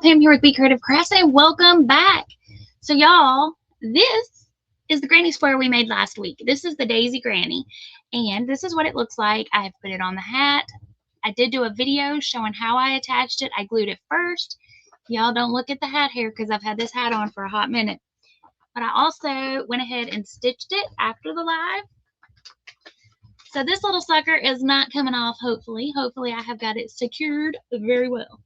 Pam here with Be Creative Crafts, and welcome back. So y'all, this is the granny square we made last week. This is the Daisy Granny, and this is what it looks like. I have put it on the hat. I did do a video showing how I attached it. I glued it first. Y'all don't look at the hat here because I've had this hat on for a hot minute. But I also went ahead and stitched it after the live. So this little sucker is not coming off, hopefully. Hopefully I have got it secured very well.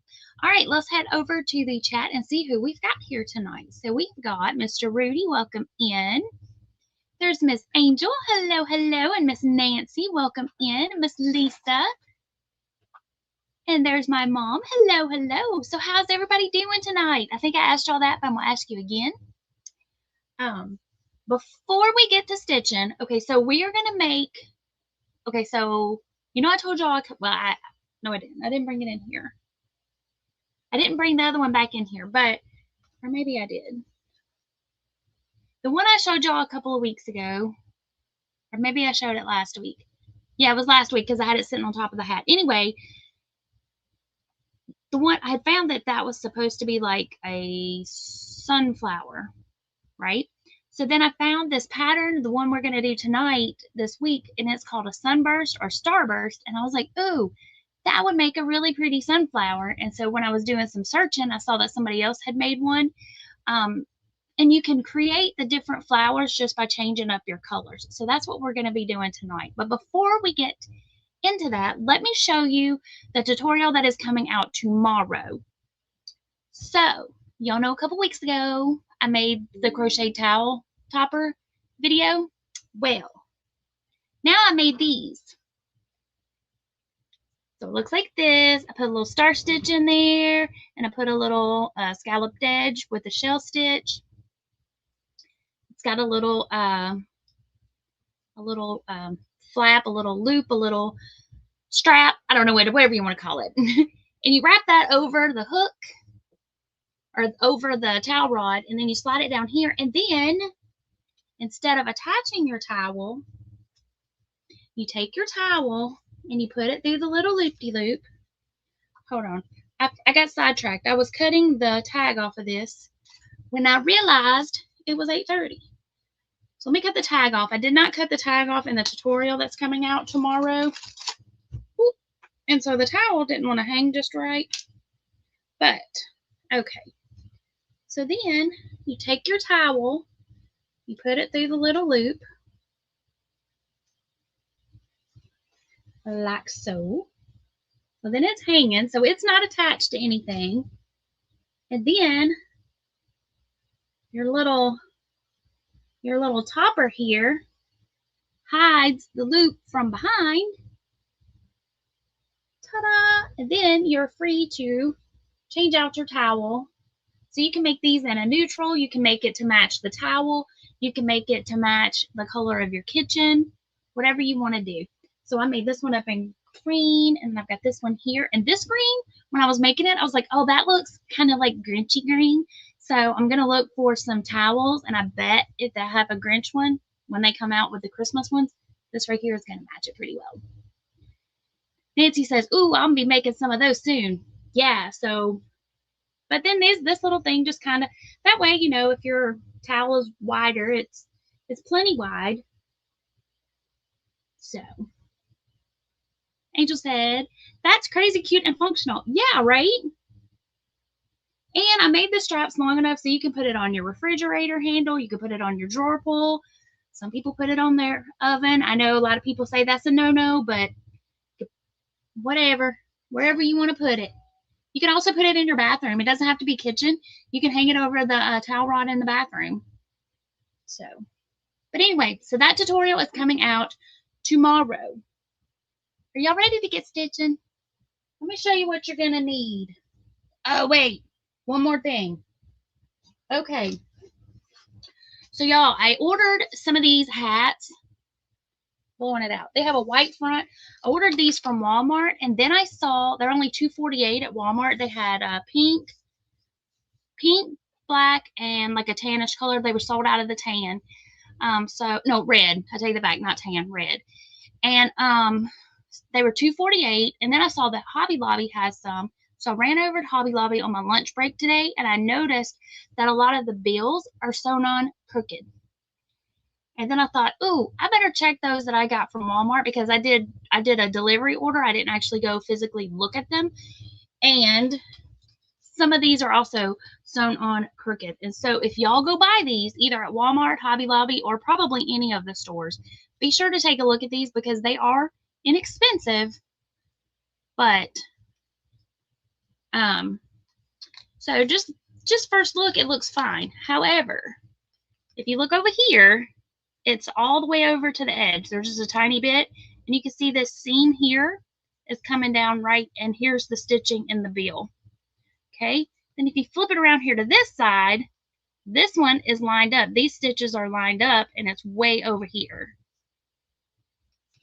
All right, let's head over to the chat and see who we've got here tonight. So we've got Mr. Rudy, welcome in. There's Miss Angel, hello, hello. And Miss Nancy, welcome in. Miss Lisa. And there's my mom, hello, hello. So how's everybody doing tonight? I think I asked y'all that, but I'm going to ask you again. Before we get to stitching, okay, so we are going to make... Okay, so, you know I told y'all, no I didn't. I didn't bring it in here. I didn't bring the other one back in here, or maybe I did. The one I showed y'all a couple of weeks ago, or maybe I showed it last week. Yeah, it was last week because I had it sitting on top of the hat. Anyway, the one, I had found that was supposed to be like a sunflower, right? So then I found this pattern, the one we're going to do tonight, this week, and it's called a Sunburst or Starburst. And I was like, ooh, that would make a really pretty sunflower. And so when I was doing some searching, I saw that somebody else had made one. And you can create the different flowers just by changing up your colors. So that's what we're going to be doing tonight. But before we get into that, let me show you the tutorial that is coming out tomorrow. So y'all know a couple weeks ago, I made the crochet towel topper video. Well, now I made these. So it looks like this. I put a little star stitch in there, and I put a little scalloped edge with a shell stitch. It's got a little flap, a little loop, a little strap. I don't know, whatever you want to call it. And you wrap that over the hook or over the towel rod, and then you slide it down here. And then instead of attaching your towel, you take your towel and you put it through the little loop-de-loop. Hold on. I got sidetracked. I was cutting the tag off of this when I realized it was 8:30. So let me cut the tag off. I did not cut the tag off in the tutorial that's coming out tomorrow. And so the towel didn't want to hang just right. But, okay. So then you take your towel, you put it through the little loop, like so. Well, then it's hanging, so it's not attached to anything. And then your little topper here hides the loop from behind. Ta-da! And then you're free to change out your towel. So you can make these in a neutral. You can make it to match the towel. You can make it to match the color of your kitchen, whatever you want to do. So I made this one up in green, and I've got this one here. And this green, when I was making it, I was like, oh, that looks kind of like Grinchy green. So I'm going to look for some towels, and I bet if they have a Grinch one, when they come out with the Christmas ones, this right here is going to match it pretty well. Nancy says, ooh, I'll be making some of those soon. Yeah, so, but then this little thing just kind of, that way, you know, if your towel is wider, it's plenty wide. So, Angel said, that's crazy cute and functional. Yeah, right? And I made the straps long enough so you can put it on your refrigerator handle. You can put it on your drawer pull. Some people put it on their oven. I know a lot of people say that's a no-no, but whatever, wherever you want to put it. You can also put it in your bathroom. It doesn't have to be kitchen. You can hang it over the towel rod in the bathroom. So, but anyway, so that tutorial is coming out tomorrow. Are y'all ready to get stitching? Let me show you what you're going to need. Oh, wait. One more thing. Okay. So, y'all, I ordered some of these hats. Blowing it out. They have a white front. I ordered these from Walmart, and then I saw they're only $2.48 at Walmart. They had pink, black, and like a tannish color. They were sold out of the tan. No, red. I take that back, not tan, red. And they were $2.48, and then I saw that Hobby Lobby has some. So I ran over to Hobby Lobby on my lunch break today, and I noticed that a lot of the bills are sewn on crooked. And then I thought, ooh, I better check those that I got from Walmart, because I did a delivery order. I didn't actually go physically look at them. And some of these are also sewn on crooked. And so if y'all go buy these either at Walmart, Hobby Lobby, or probably any of the stores, be sure to take a look at these, because they are inexpensive. But so just first look, it looks fine. However, if you look over here, it's all the way over to the edge. There's just a tiny bit, and you can see this seam here is coming down right, and here's the stitching in the bill. Okay, then if you flip it around here to this side, this one is lined up. These stitches are lined up, and it's way over here.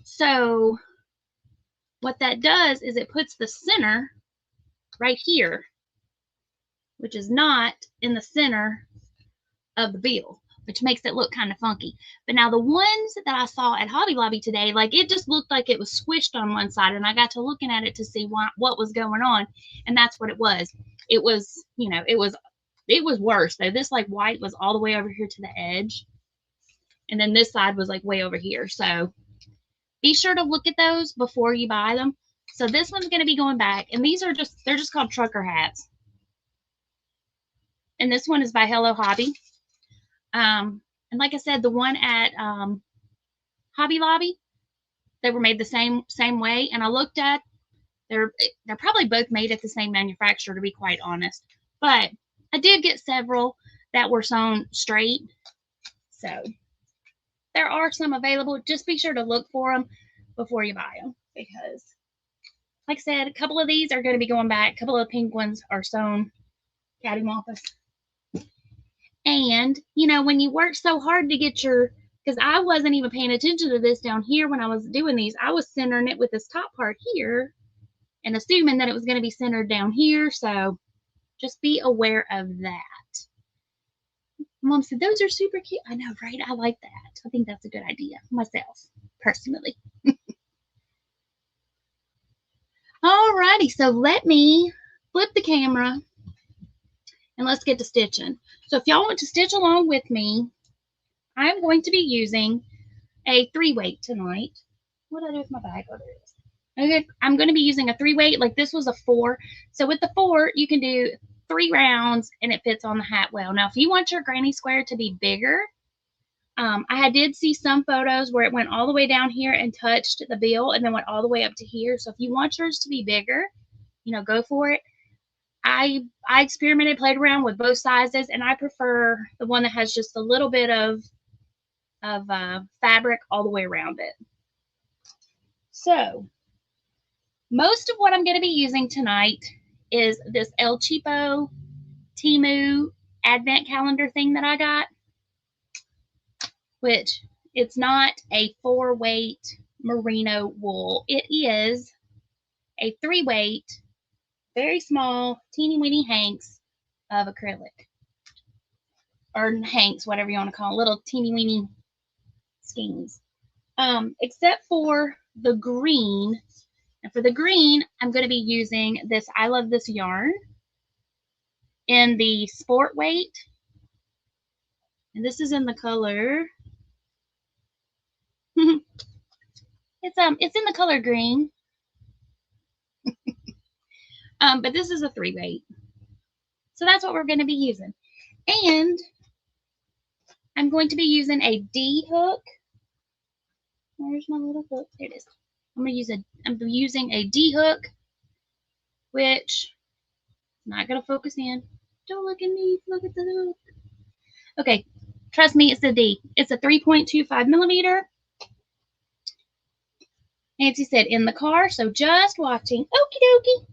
So what that does is it puts the center right here, which is not in the center of the bill, which makes it look kind of funky. But now the ones that I saw at Hobby Lobby today, like, it just looked like it was squished on one side, and I got to looking at it to see what was going on, and that's what it was. It was, you know, it was worse though. This like white was all the way over here to the edge, and then this side was like way over here. So be sure to look at those before you buy them. So this one's going to be going back, and these are they're just called trucker hats. And this one is by Hello Hobby. And like I said, the one at Hobby Lobby, they were made the same way. And I looked at, they're probably both made at the same manufacturer, to be quite honest. But I did get several that were sewn straight. So there are some available. Just be sure to look for them before you buy them, because like I said, a couple of these are going to be going back. A couple of the pink ones are sewn cattywampus. And, you know, when you work so hard to get your, because I wasn't even paying attention to this down here when I was doing these. I was centering it with this top part here and assuming that it was going to be centered down here. So just be aware of that. Mom said, those are super cute. I know, right? I like that. I think that's a good idea myself, personally. Alrighty, so let me flip the camera and let's get to stitching. So if y'all want to stitch along with me, I'm going to be using a 3-weight tonight. What did I do with my bag? Oh, there it is. Okay, I'm going to be using a 3-weight. Like, this was a 4. So with the 4, you can do 3 rounds and it fits on the hat well. Now, if you want your granny square to be bigger, I did see some photos where it went all the way down here and touched the bill and then went all the way up to here. So if you want yours to be bigger, you know, go for it. I experimented, played around with both sizes, and I prefer the one that has just a little bit of fabric all the way around it. So most of what I'm going to be using tonight is this El Cheapo Temu advent calendar thing that I got, which it's not a 4-weight merino wool. It is a 3-weight, very small, teeny weeny hanks of acrylic, or hanks, whatever you want to call it, little teeny weeny skeins. Except for the green. And for the green, I'm going to be using this I Love This yarn in the sport weight. And this is in the color. It's in the color green. But this is a 3-weight. So that's what we're going to be using. And I'm going to be using a D hook. Where's my little hook? There it is. I'm using a D hook, which I'm not going to focus in. Don't look at me. Look at the hook. Okay. Trust me, it's a D. It's a 3.25 millimeter. Nancy said in the car, so just watching. Okie dokie.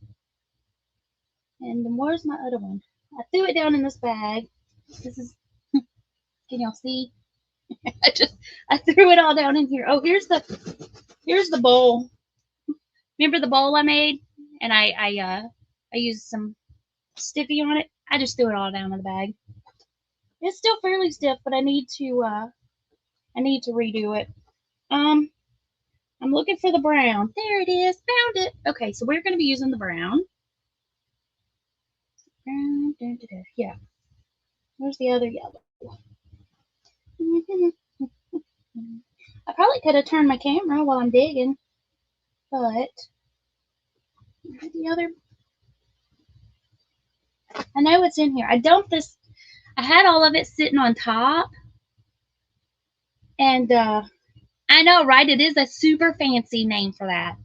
And then where's my other one? I threw it down in this bag. This is, can y'all see? I threw it all down in here. Oh, here's the bowl. Remember the bowl I made? And I used some stiffy on it. I just threw it all down in the bag. It's still fairly stiff, but I need to redo it. I'm looking for the brown. There it is. Found it. Okay, so we're going to be using the brown. Yeah. Where's the other yellow? I probably could have turned my camera while I'm digging, but the other, I know it's in here. I dumped this, I had all of it sitting on top, and I know, right? It is a super fancy name for that.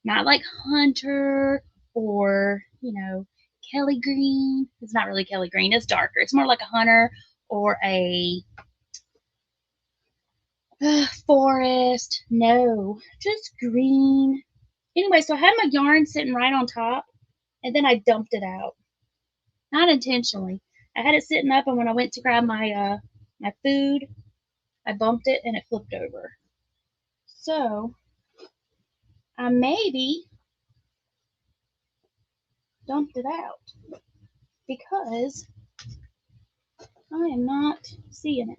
Not like Hunter or, you know, Kelly Green. It's not really Kelly Green. It's darker. It's more like a Hunter or a Forest. No, just green. Anyway, so I had my yarn sitting right on top, and then I dumped it out. Not intentionally. I had it sitting up, and when I went to grab my my food, I bumped it, and it flipped over. So I maybe dumped it out because I am not seeing it.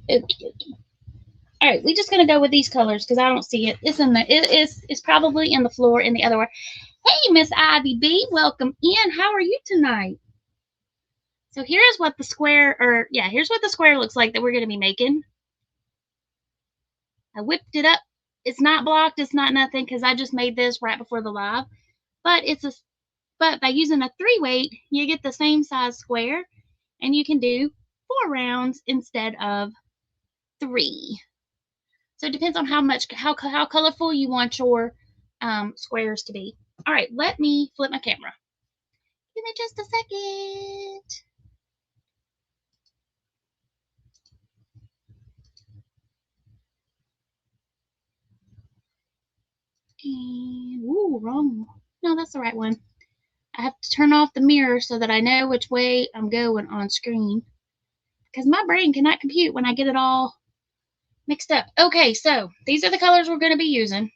Okay. All right, we're just gonna go with these colors because I don't see it. It's in the. It's probably in the floor in the other way. Hey, Miss Ivy B, welcome in. How are you tonight? So here's what the square, or yeah, here's what the square looks like that we're gonna be making. I whipped it up. It's not blocked. It's not nothing because I just made this right before the live. But but by using a 3-weight, you get the same size square, and you can do 4 rounds instead of 3. So it depends on how colorful you want your squares to be. All right, let me flip my camera. Give me just a second. And, ooh, wrong. No, that's the right one. I have to turn off the mirror so that I know which way I'm going on screen. Because my brain cannot compute when I get it all mixed up. Okay, so these are the colors we're going to be using.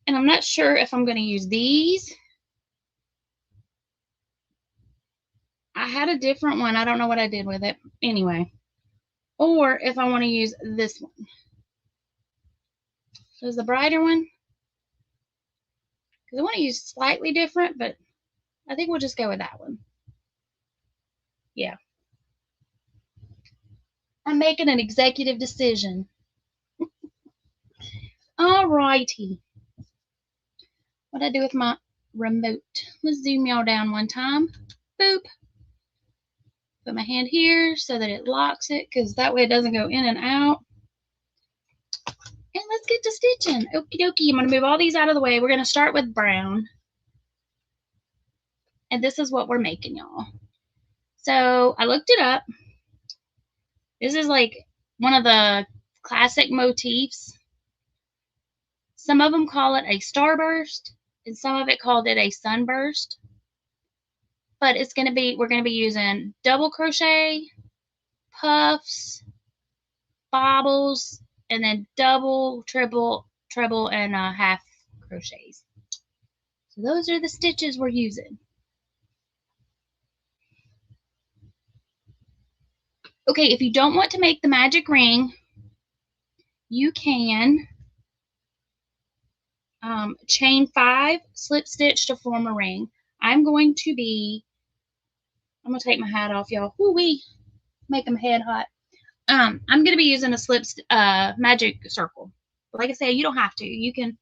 And I'm not sure if I'm going to use these. I had a different one. I don't know what I did with it. Anyway. Or if I want to use this one. So is the brighter one. Because I want to use slightly different, but I think we'll just go with that one. Yeah. I'm making an executive decision. Alrighty. What I do with my remote? Let's zoom y'all down one time. Boop. Put my hand here so that it locks it, because that way it doesn't go in and out. And let's get to stitching. Okie dokie. I'm going to move all these out of the way. We're going to start with brown. And this is what we're making, y'all. So I looked it up. This is like one of the classic motifs. Some of them call it a starburst, and some of it called it a sunburst. But it's going to be, we're going to be using double crochet, puffs, bobbles, and then double, triple, treble, and half crochets. So those are the stitches we're using. Okay, if you don't want to make the magic ring, you can chain 5, slip stitch to form a ring. I'm going to take my hat off, y'all. Woo-wee, make them head hot. I'm going to be using a magic circle. But like I say, you don't have to. You can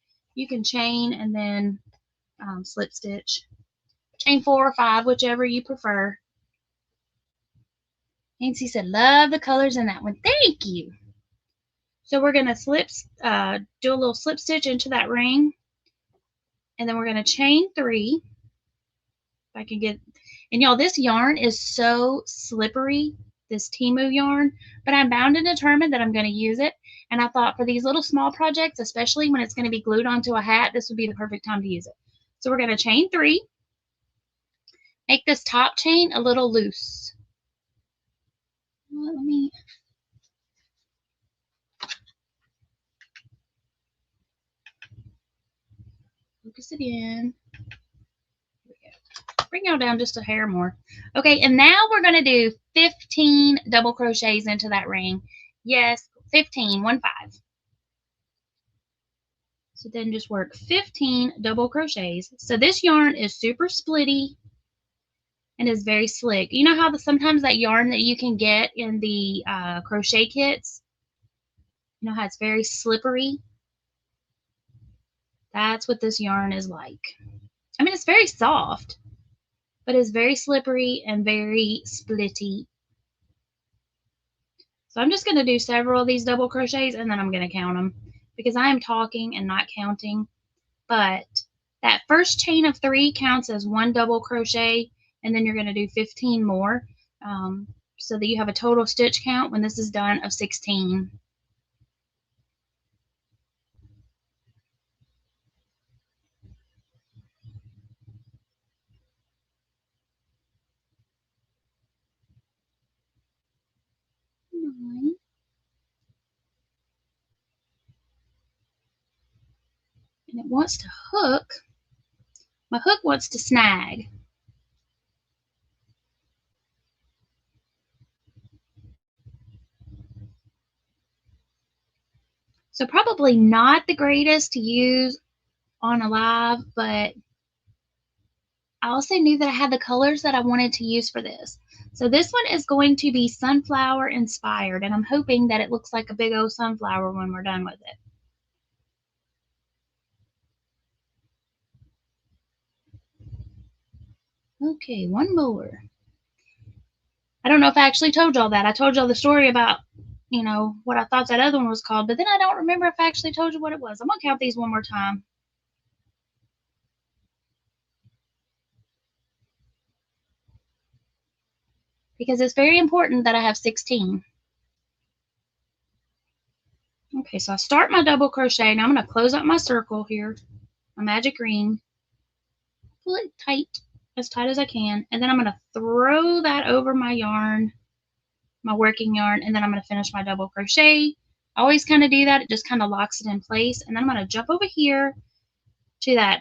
chain and then slip stitch. Chain 4 or 5, whichever you prefer. Nancy said, love the colors in that one. Thank you. So we're going to do a little slip stitch into that ring. And then we're going to chain 3. If I can get, and y'all, this yarn is so slippery, this Temu yarn, but I'm bound and determined that I'm going to use it. And I thought for these little small projects, especially when it's going to be glued onto a hat, this would be the perfect time to use it. So we're going to chain 3. Make this top chain a little loose. Let me focus it in. Bring y'all down just a hair more. Okay, and now we're going to do 15 double crochets into that ring. Yes, 15, 1 5. So then just work 15 double crochets. So this yarn is super splitty and is very slick. You know how sometimes that yarn that you can get in the crochet kits, you know how it's very slippery? That's what this yarn is like. I mean, it's very soft, but it's very slippery and very splitty. So I'm just going to do several of these double crochets and then I'm going to count them because I am talking and not counting. But that first chain of 3 counts as 1 double crochet, and then you're going to do 15 more so that you have a total stitch count when this is done of 16. And it wants to hook. My hook wants to snag. So probably not the greatest to use on a live, but I also knew that I had the colors that I wanted to use for this. So this one is going to be sunflower inspired, and I'm hoping that it looks like a big old sunflower when we're done with it. Okay, one more. I don't know if I actually told y'all that. I told y'all the story about, you know, what I thought that other one was called, but then I don't remember if I actually told you what it was. I'm going to count these one more time. Because it's very important that I have 16. Okay, so I start my double crochet. Now I'm going to close up my circle here, my magic ring, pull it tight, as tight as I can, and then I'm going to throw that over my yarn, my working yarn, and then I'm going to finish my double crochet. I always kind of do that. It just kind of locks it in place, and then I'm going to jump over here to that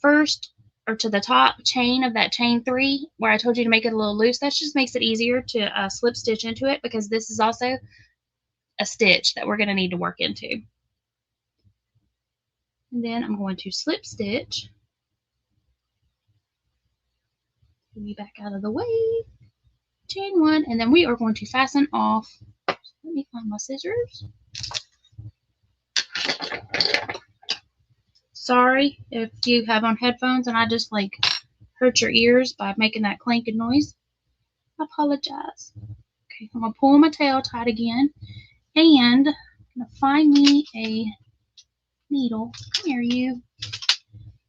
first, or to the top chain of that chain 3 where I told you to make it a little loose. That just makes it easier to slip stitch into it because this is also a stitch that we're going to need to work into. And then I'm going to slip stitch. Get me back out of the way. Chain 1, and then we are going to fasten off. Let me find my scissors. Sorry if you have on headphones and I just like hurt your ears by making that clanking noise. I apologize. Okay, I'm going to pull my tail tight again, and I'm going to find me a needle. Come here, you.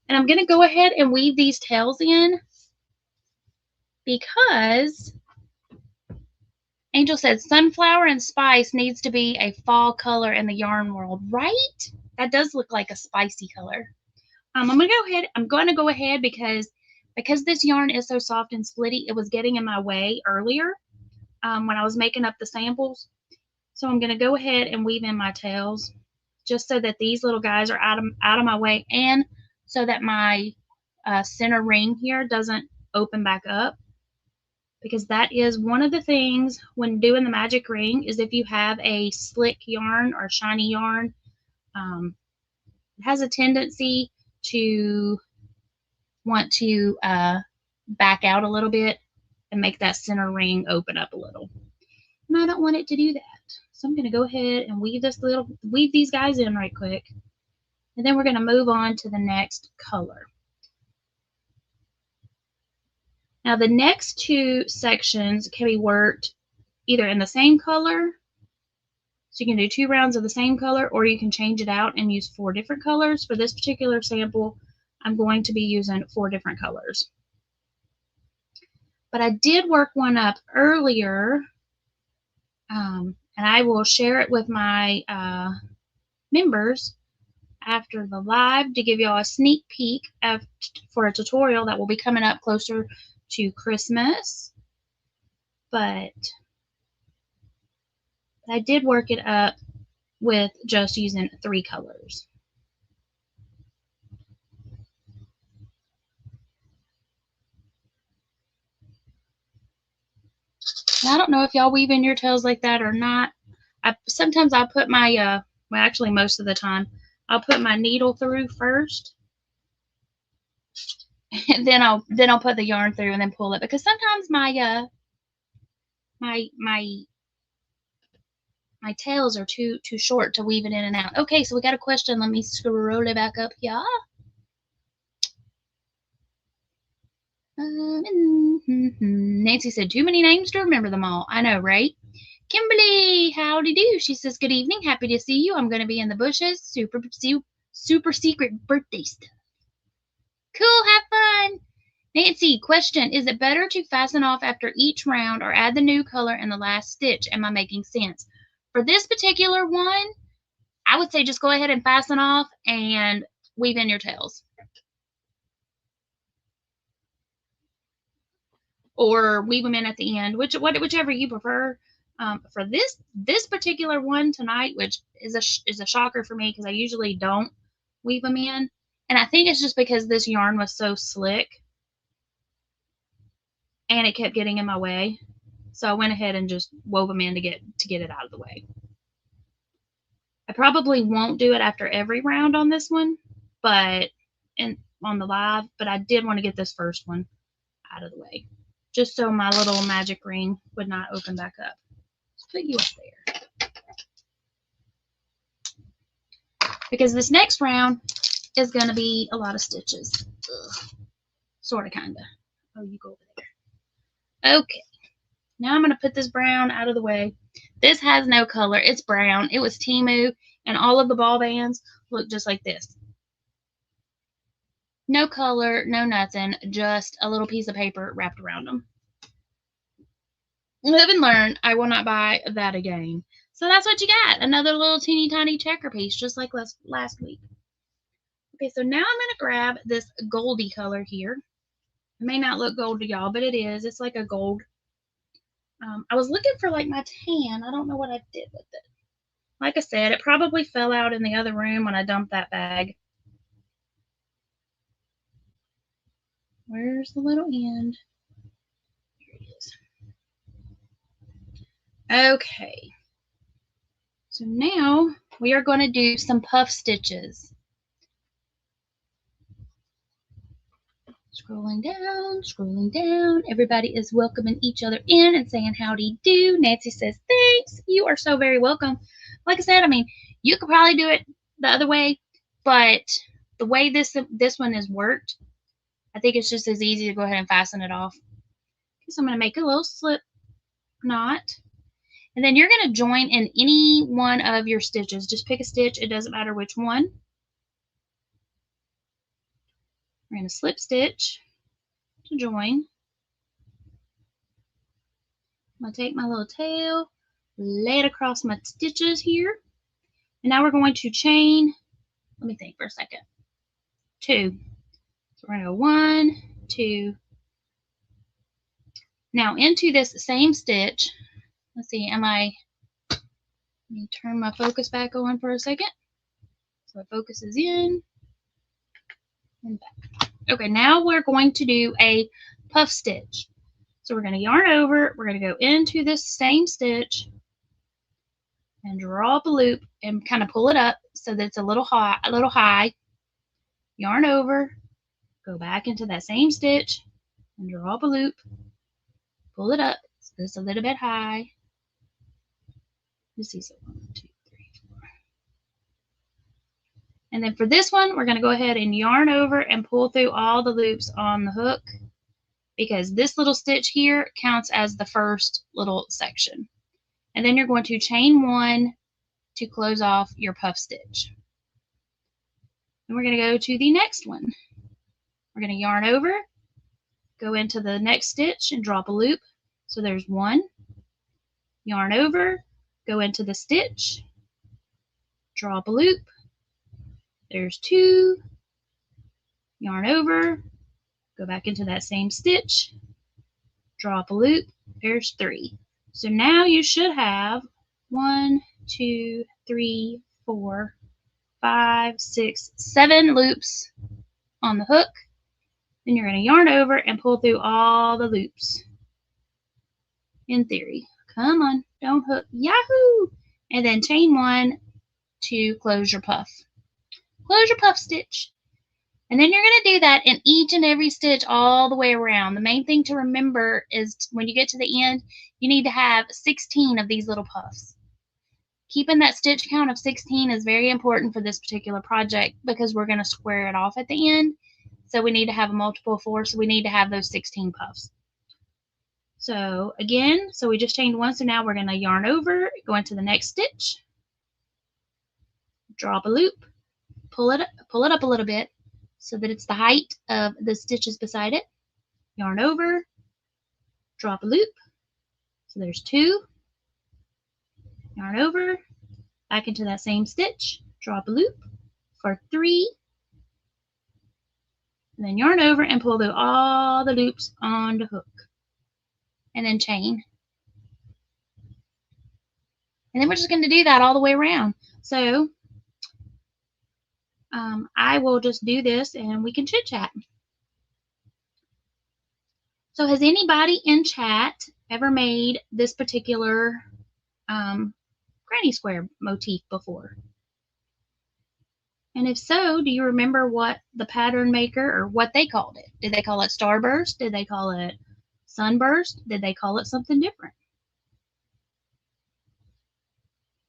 And I'm going to go ahead and weave these tails in because Angel said sunflower and spice needs to be a fall color in the yarn world, right? That does look like a spicy color. I'm going to go ahead because this yarn is so soft and splitty, it was getting in my way earlier when I was making up the samples. So I'm going to go ahead and weave in my tails just so that these little guys are out of my way, and so that my center ring here doesn't open back up, because that is one of the things when doing the magic ring is if you have a slick yarn or shiny yarn, it has a tendency to want to back out a little bit and make that center ring open up a little. And I don't want it to do that. So I'm going to go ahead and weave these guys in right quick. And then we're going to move on to the next color. Now the next 2 sections can be worked either in the same color, so you can do 2 rounds of the same color, or you can change it out and use 4 different colors. For this particular sample, I'm going to be using 4 different colors. But I did work one up earlier, and I will share it with my members after the live to give y'all a sneak peek for a tutorial that will be coming up closer to Christmas. But I did work it up with just using 3 colors. Now, I don't know if y'all weave in your tails like that or not. Sometimes I put my, well, actually most of the time, I'll put my needle through first, and then I'll put the yarn through and then pull it, because sometimes my my tails are too short to weave it in and out. Okay, so we got a question. Let me scroll it back up here. Nancy said, too many names to remember them all. I know, right? Kimberly, howdy do. She says, good evening. Happy to see you. I'm going to be in the bushes. Super secret birthday stuff. Cool. Have fun. Nancy, question. Is it better to fasten off after each round or add the new color in the last stitch? Am I making sense? For this particular one, I would say just go ahead and fasten off and weave in your tails. Or weave them in at the end, whichever you prefer. For this particular one tonight, which is a shocker for me because I usually don't weave them in, and I think it's just because this yarn was so slick and it kept getting in my way, so I went ahead and just wove them in to get it out of the way. I probably won't do it after every round on this one, but on the live, but I did want to get this first one out of the way, just so my little magic ring would not open back up. Let's put you up there. Because this next round is going to be a lot of stitches. Sort of, kind of. Oh, you go over there. Okay. Now I'm going to put this brown out of the way. This has no color. It's brown. It was Temu, and all of the ball bands look just like this. No color, no nothing, just a little piece of paper wrapped around them. Live and learn. I will not buy that again. So that's what you got. Another little teeny tiny checker piece, just like last week. Okay, so now I'm going to grab this goldy color here. It may not look gold to y'all, but it is. It's like a gold. I was looking for like my tan. I don't know what I did with it. Like I said, it probably fell out in the other room when I dumped that bag. Where's the little end? Here it is. Okay. So now we are going to do some puff stitches. Scrolling down. Everybody is welcoming each other in and saying howdy do. Nancy says, thanks. You are so very welcome. Like I said, I mean, you could probably do it the other way, but the way this one is worked, I think it's just as easy to go ahead and fasten it off. So I'm going to make a little slip knot. And then you're going to join in any one of your stitches. Just pick a stitch. It doesn't matter which one. We're going to slip stitch to join. I'm going to take my little tail, lay it across my stitches here. And now we're going to chain, let me think for a second, 2. So we're going to go 1, 2. Now into this same stitch, let's see, let me turn my focus back on for a second. So it focuses in and back. Okay, now we're going to do a puff stitch. So we're going to yarn over, we're going to go into this same stitch and draw up a loop and kind of pull it up so that it's a little high. Yarn over, go back into that same stitch and draw up a loop, pull it up so it's a little bit high. Let's see, so 1, 2, 3, 4. And then for this one, we're going to go ahead and yarn over and pull through all the loops on the hook, because this little stitch here counts as the first little section. And then you're going to chain 1 to close off your puff stitch. And we're going to go to the next one. We're going to yarn over, go into the next stitch and drop a loop. So there's 1. Yarn over, go into the stitch, drop a loop. There's 2. Yarn over, go back into that same stitch, drop a loop. There's 3. So now you should have 1, 2, 3, 4, 5, 6, 7 loops on the hook. Then you're going to yarn over and pull through all the loops. In theory. Come on, don't hook. Yahoo! And then chain 1 to close your puff. Close your puff stitch. And then you're going to do that in each and every stitch all the way around. The main thing to remember is when you get to the end, you need to have 16 of these little puffs. Keeping that stitch count of 16 is very important for this particular project because we're going to square it off at the end. So we need to have a multiple of 4, so we need to have those 16 puffs. So again, so we just chained 1, so now we're going to yarn over, go into the next stitch, drop a loop, pull it up a little bit so that it's the height of the stitches beside it, yarn over, drop a loop, so there's 2, yarn over, back into that same stitch, drop a loop for 3, and then yarn over and pull through all the loops on the hook, and then chain. And then we're just going to do that all the way around. So I will just do this and we can chit chat. So has anybody in chat ever made this particular granny square motif before? And if so, do you remember what the pattern maker or what they called it? Did they call it Starburst? Did they call it Sunburst? Did they call it something different?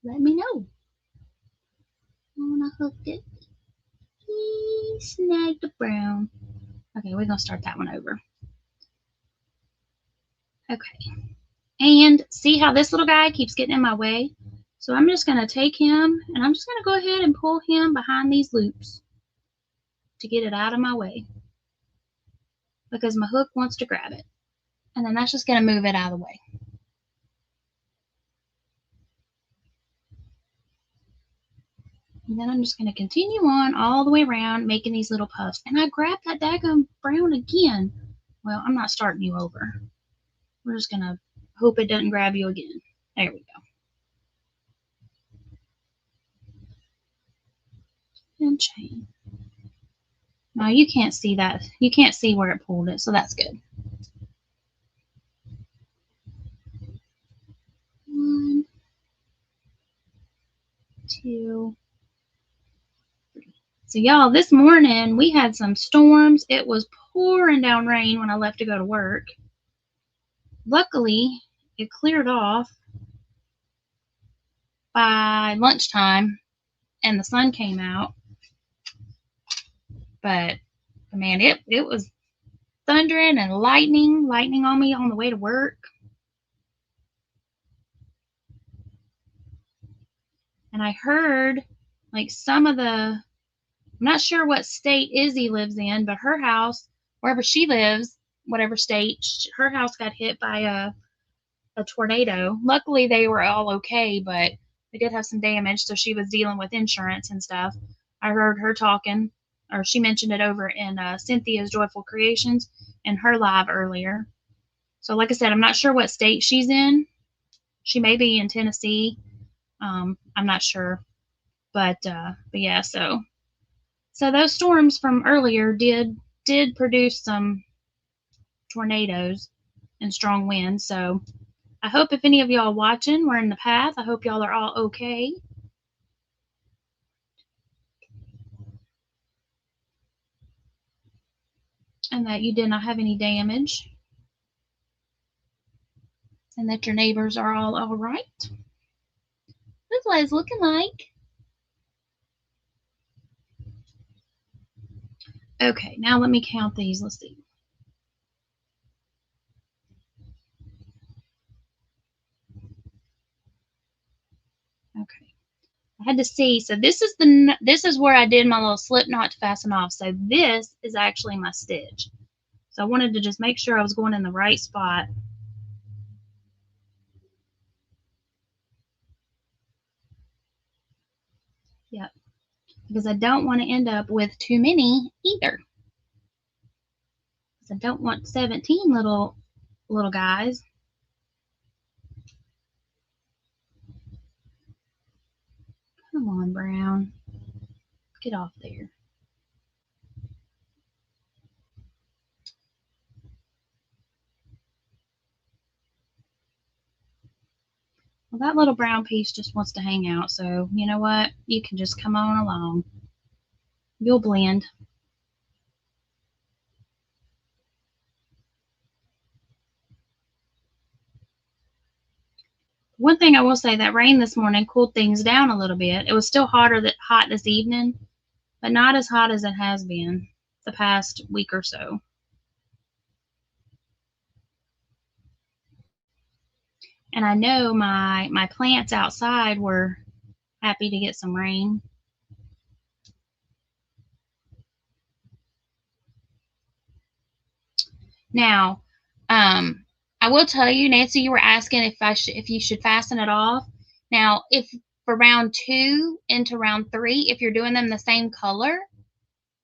Let me know. I want to hook it. Snag the brown. Okay, we're going to start that one over. Okay. And see how this little guy keeps getting in my way? So I'm just going to take him and I'm just going to go ahead and pull him behind these loops to get it out of my way because my hook wants to grab it. And then that's just going to move it out of the way. And then I'm just going to continue on all the way around making these little puffs. And I grabbed that daggum brown again. Well, I'm not starting you over. We're just going to hope it doesn't grab you again. There we go. And chain. Now you can't see that. You can't see where it pulled it, so that's good. 1, 2, 3. So y'all, this morning we had some storms. It was pouring down rain when I left to go to work. Luckily, it cleared off by lunchtime and the sun came out. But man, it was thundering and lightning on me on the way to work. And I heard like some of the, I'm not sure what state Izzy lives in, but her house, wherever she lives, whatever state, her house got hit by a tornado. Luckily, they were all okay, but they did have some damage, so she was dealing with insurance and stuff. I heard her talking, or she mentioned it over in Cynthia's Joyful Creations in her live earlier. So like I said, I'm not sure what state she's in. She may be in Tennessee. I'm not sure. But yeah, so those storms from earlier did produce some tornadoes and strong winds. So I hope if any of y'all watching were in the path, I hope y'all are all okay. And that you did not have any damage. And that your neighbors are all right. That's what it's looking like. Okay, now let me count these. Let's see. Okay. I had to see. So this is where I did my little slip knot to fasten off. So this is actually my stitch. So I wanted to just make sure I was going in the right spot. Yep. Because I don't want to end up with too many either. Because I don't want 17 little guys. Come on, Brown. Get off there. Well, that little brown piece just wants to hang out, so you know what? You can just come on along. You'll blend. One thing I will say, that rain this morning cooled things down a little bit. It was still hot this evening, but not as hot as it has been the past week or so. And I know my plants outside were happy to get some rain. Now, I will tell you, Nancy, you were asking if you should fasten it off. Now, if for round 2 into round 3, if you're doing them the same color,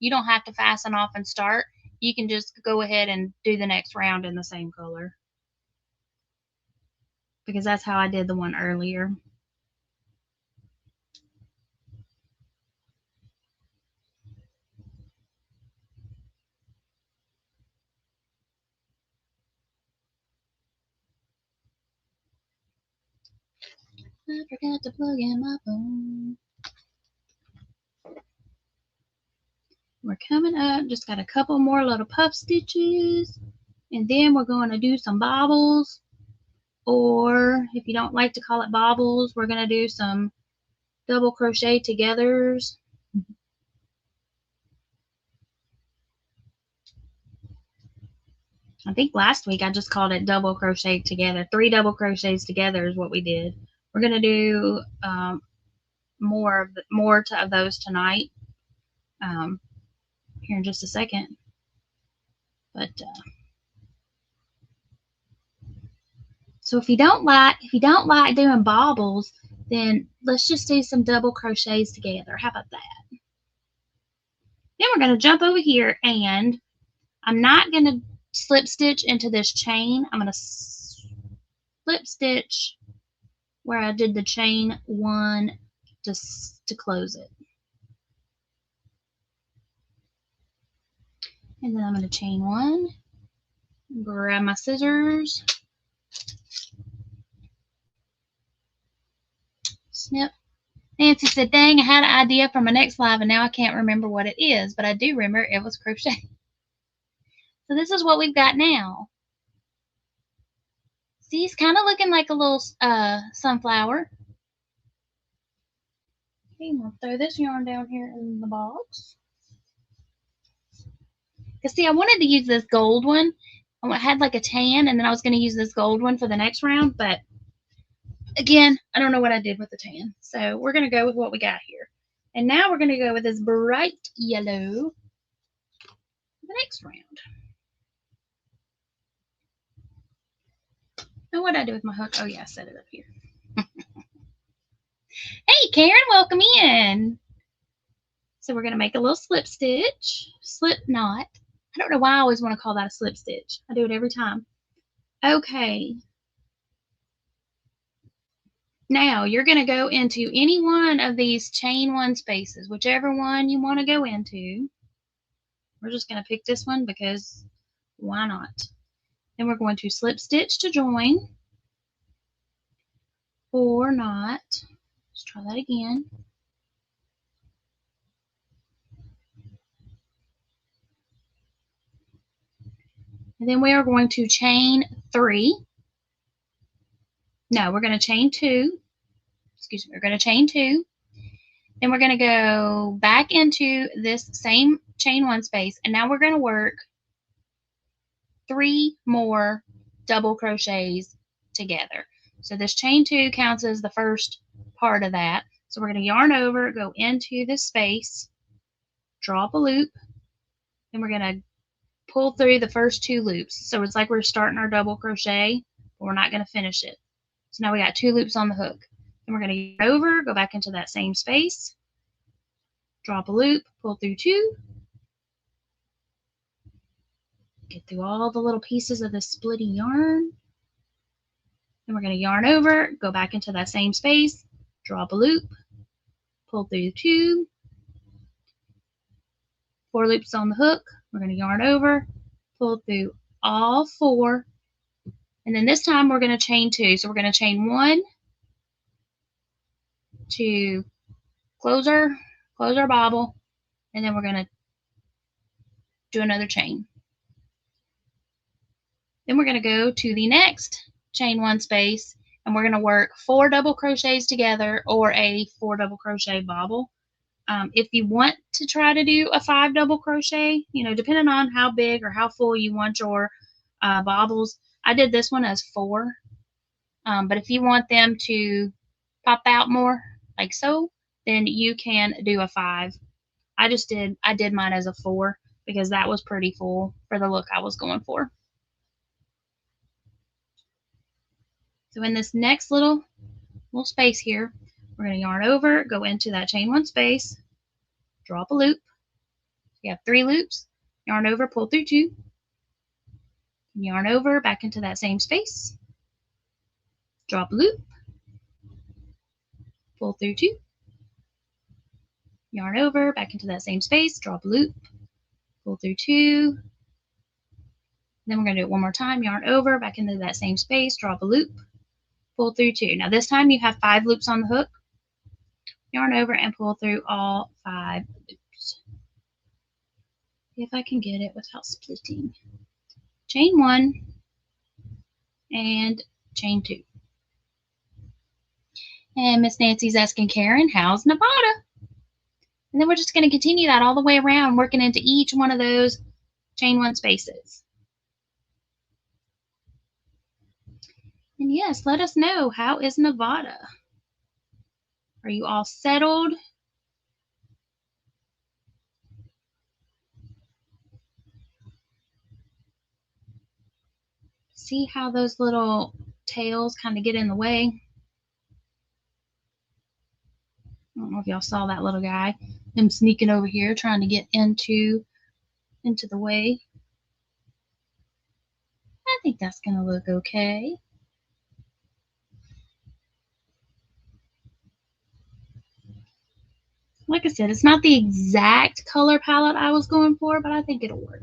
you don't have to fasten off and start. You can just go ahead and do the next round in the same color, because that's how I did the one earlier. I forgot to plug in my phone. We're coming up, just got a couple more little puff stitches, and then we're going to do some bobbles, or if you don't like to call it bobbles, we're going to do some double crochet togethers. I think last week I just called it double crochet together. 3 double crochets together is what we did. We're going to do more of those tonight here in just a second. But so if you don't like doing bobbles, then let's just do some double crochets together. How about that? Then we're going to jump over here, and I'm not going to slip stitch into this chain. I'm going to slip stitch where I did the chain 1 to close it. And then I'm going to chain 1, grab my scissors, snip. Nancy said, dang, I had an idea for my next live and now I can't remember what it is, but I do remember it was crochet. So this is what we've got now. See, he's kind of looking like a little sunflower. Okay, I'm going to throw this yarn down here in the box. Because see, I wanted to use this gold one. I had like a tan, and then I was going to use this gold one for the next round, but again, I don't know what I did with the tan. So we're going to go with what we got here. And now we're going to go with this bright yellow for the next round. Now what did I do with my hook? Oh yeah, I set it up here. Hey Karen, welcome in. So we're going to make a little slip stitch, slip knot. I don't know why I always want to call that a slip stitch. I do it every time. Okay. Now you're going to go into any one of these chain 1 spaces, whichever one you want to go into. We're just going to pick this one because why not? Then we're going to slip stitch to join, or not. Let's try that again. And then we are going to chain 3. No, we're going to chain 2. Excuse me, we're going to chain 2. Then we're going to go back into this same chain 1 space, and now we're going to work 3 more double crochets together. So this chain 2 counts as the first part of that. So we're going to yarn over, go into this space, draw up a loop, and we're going to pull through the first 2 loops. So it's like we're starting our double crochet, but we're not going to finish it. So now we got 2 loops on the hook. Then we're going to yarn over, go back into that same space, drop a loop, pull through 2, get through all the little pieces of the splitty yarn. Then we're going to yarn over, go back into that same space, drop a loop, pull through 2, 4 loops on the hook. We're going to yarn over, pull through all 4, and then this time we're going to chain 2. So we're going to chain 1 to close our bobble, And then we're going to do another chain. Then we're going to go to the next chain 1 space, and we're going to work 4 double crochets together or a 4 double crochet bobble. If you want to try to do a 5 double crochet, you know, depending on how big or how full you want your bobbles, I did this one as 4. But if you want them to pop out more, like so, then you can do a 5. I did mine as a 4 because that was pretty full for the look I was going for. So in this next little space here, we're going to yarn over, go into that chain 1 space, draw up a loop. You have 3 loops, yarn over, pull through 2, yarn over back into that same space, drop a loop, pull through 2, yarn over back into that same space, drop a loop, pull through 2. Then we're going to do it one more time, yarn over back into that same space, drop a loop, pull through 2. Now this time you have 5 loops on the hook, yarn over and pull through all 5 loops. If I can get it without splitting. Chain 1 and chain 2. And Miss Nancy's asking Karen, how's Nevada? And then we're just going to continue that all the way around, working into each one of those chain 1 spaces. And yes, let us know, how is Nevada? Are you all settled? See how those little tails kind of get in the way? I don't know if y'all saw that little guy, him sneaking over here trying to get into the way. I think that's going to look okay. Like I said, it's not the exact color palette I was going for, but I think it'll work.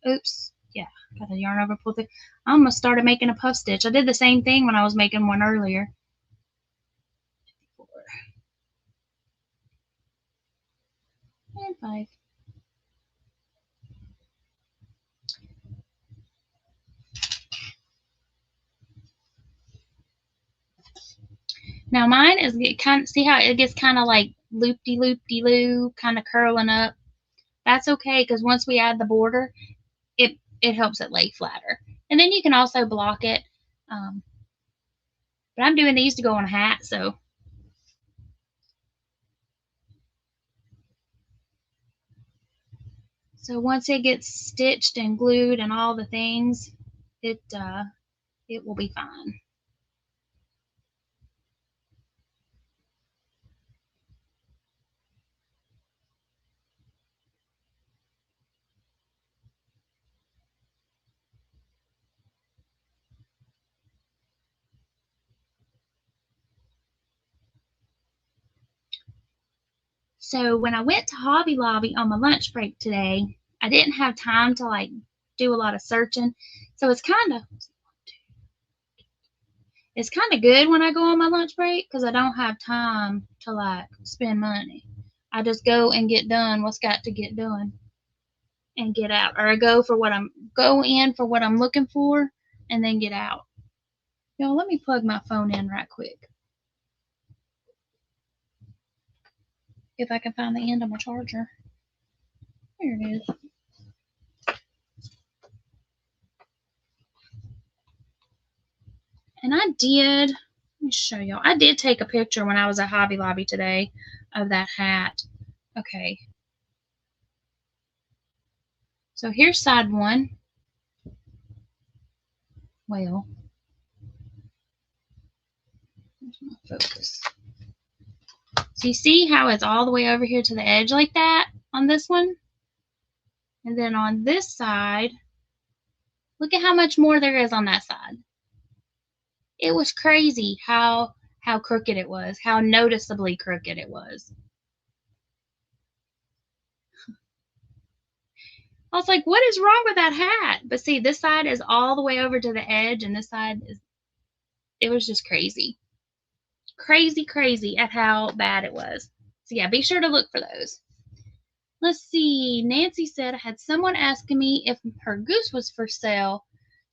Oops. Yeah, got a yarn over, pull through. I almost started making a puff stitch. I did the same thing when I was making one earlier. And 5. Now mine is see how it gets kind of like loop-de-loop-de-loo, kind of curling up. That's okay because once we add the border, it helps it lay flatter. And then you can also block it. But I'm doing these to go on a hat, so. So once it gets stitched and glued and all the things, it will be fine. So when I went to Hobby Lobby on my lunch break today, I didn't have time to like do a lot of searching. So it's kind of good when I go on my lunch break because I don't have time to like spend money. I just go and get done what's got to get done and get out, or I go in for what I'm looking for and then get out. Y'all, let me plug my phone in right quick. If I can find the end of my charger. There it is. And let me show y'all. I did take a picture when I was at Hobby Lobby today of that hat. Okay. So here's side 1. Well, where's my focus? So you see how it's all the way over here to the edge like that on this one? And then on this side, look at how much more there is on that side. It was crazy how crooked it was, how noticeably crooked it was. I was like, what is wrong with that hat? But see, this side is all the way over to the edge, and this side it was just crazy. Crazy at how bad it was. So yeah, be sure to look for those. Let's see. Nancy said, I had someone asking me if her goose was for sale.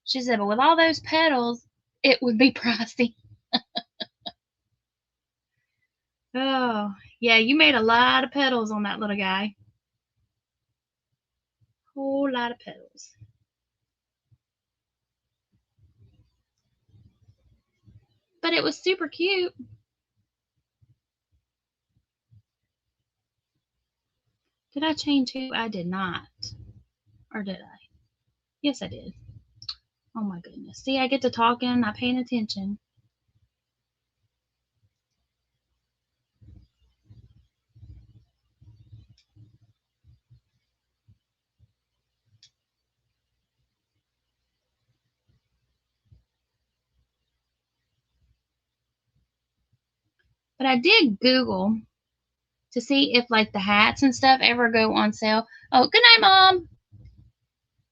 She said, but with all those petals, it would be pricey. Oh, yeah, you made a lot of petals on that little guy. Whole lot of petals. But it was super cute. Did I change who? I did not. Or did I? Yes, I did. Oh my goodness. See, I get to talking, not paying attention. But I did Google to see if like the hats and stuff ever go on sale. Oh, good night, Mom.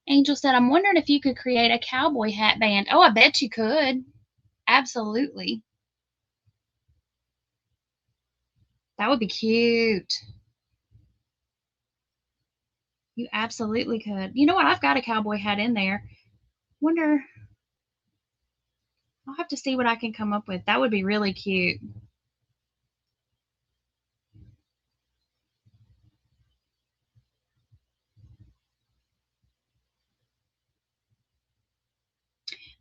Angel said, I'm wondering if you could create a cowboy hat band. Oh, I bet you could. Absolutely. That would be cute. You absolutely could. You know what? I've got a cowboy hat in there. Wonder, I'll have to see what I can come up with. That would be really cute.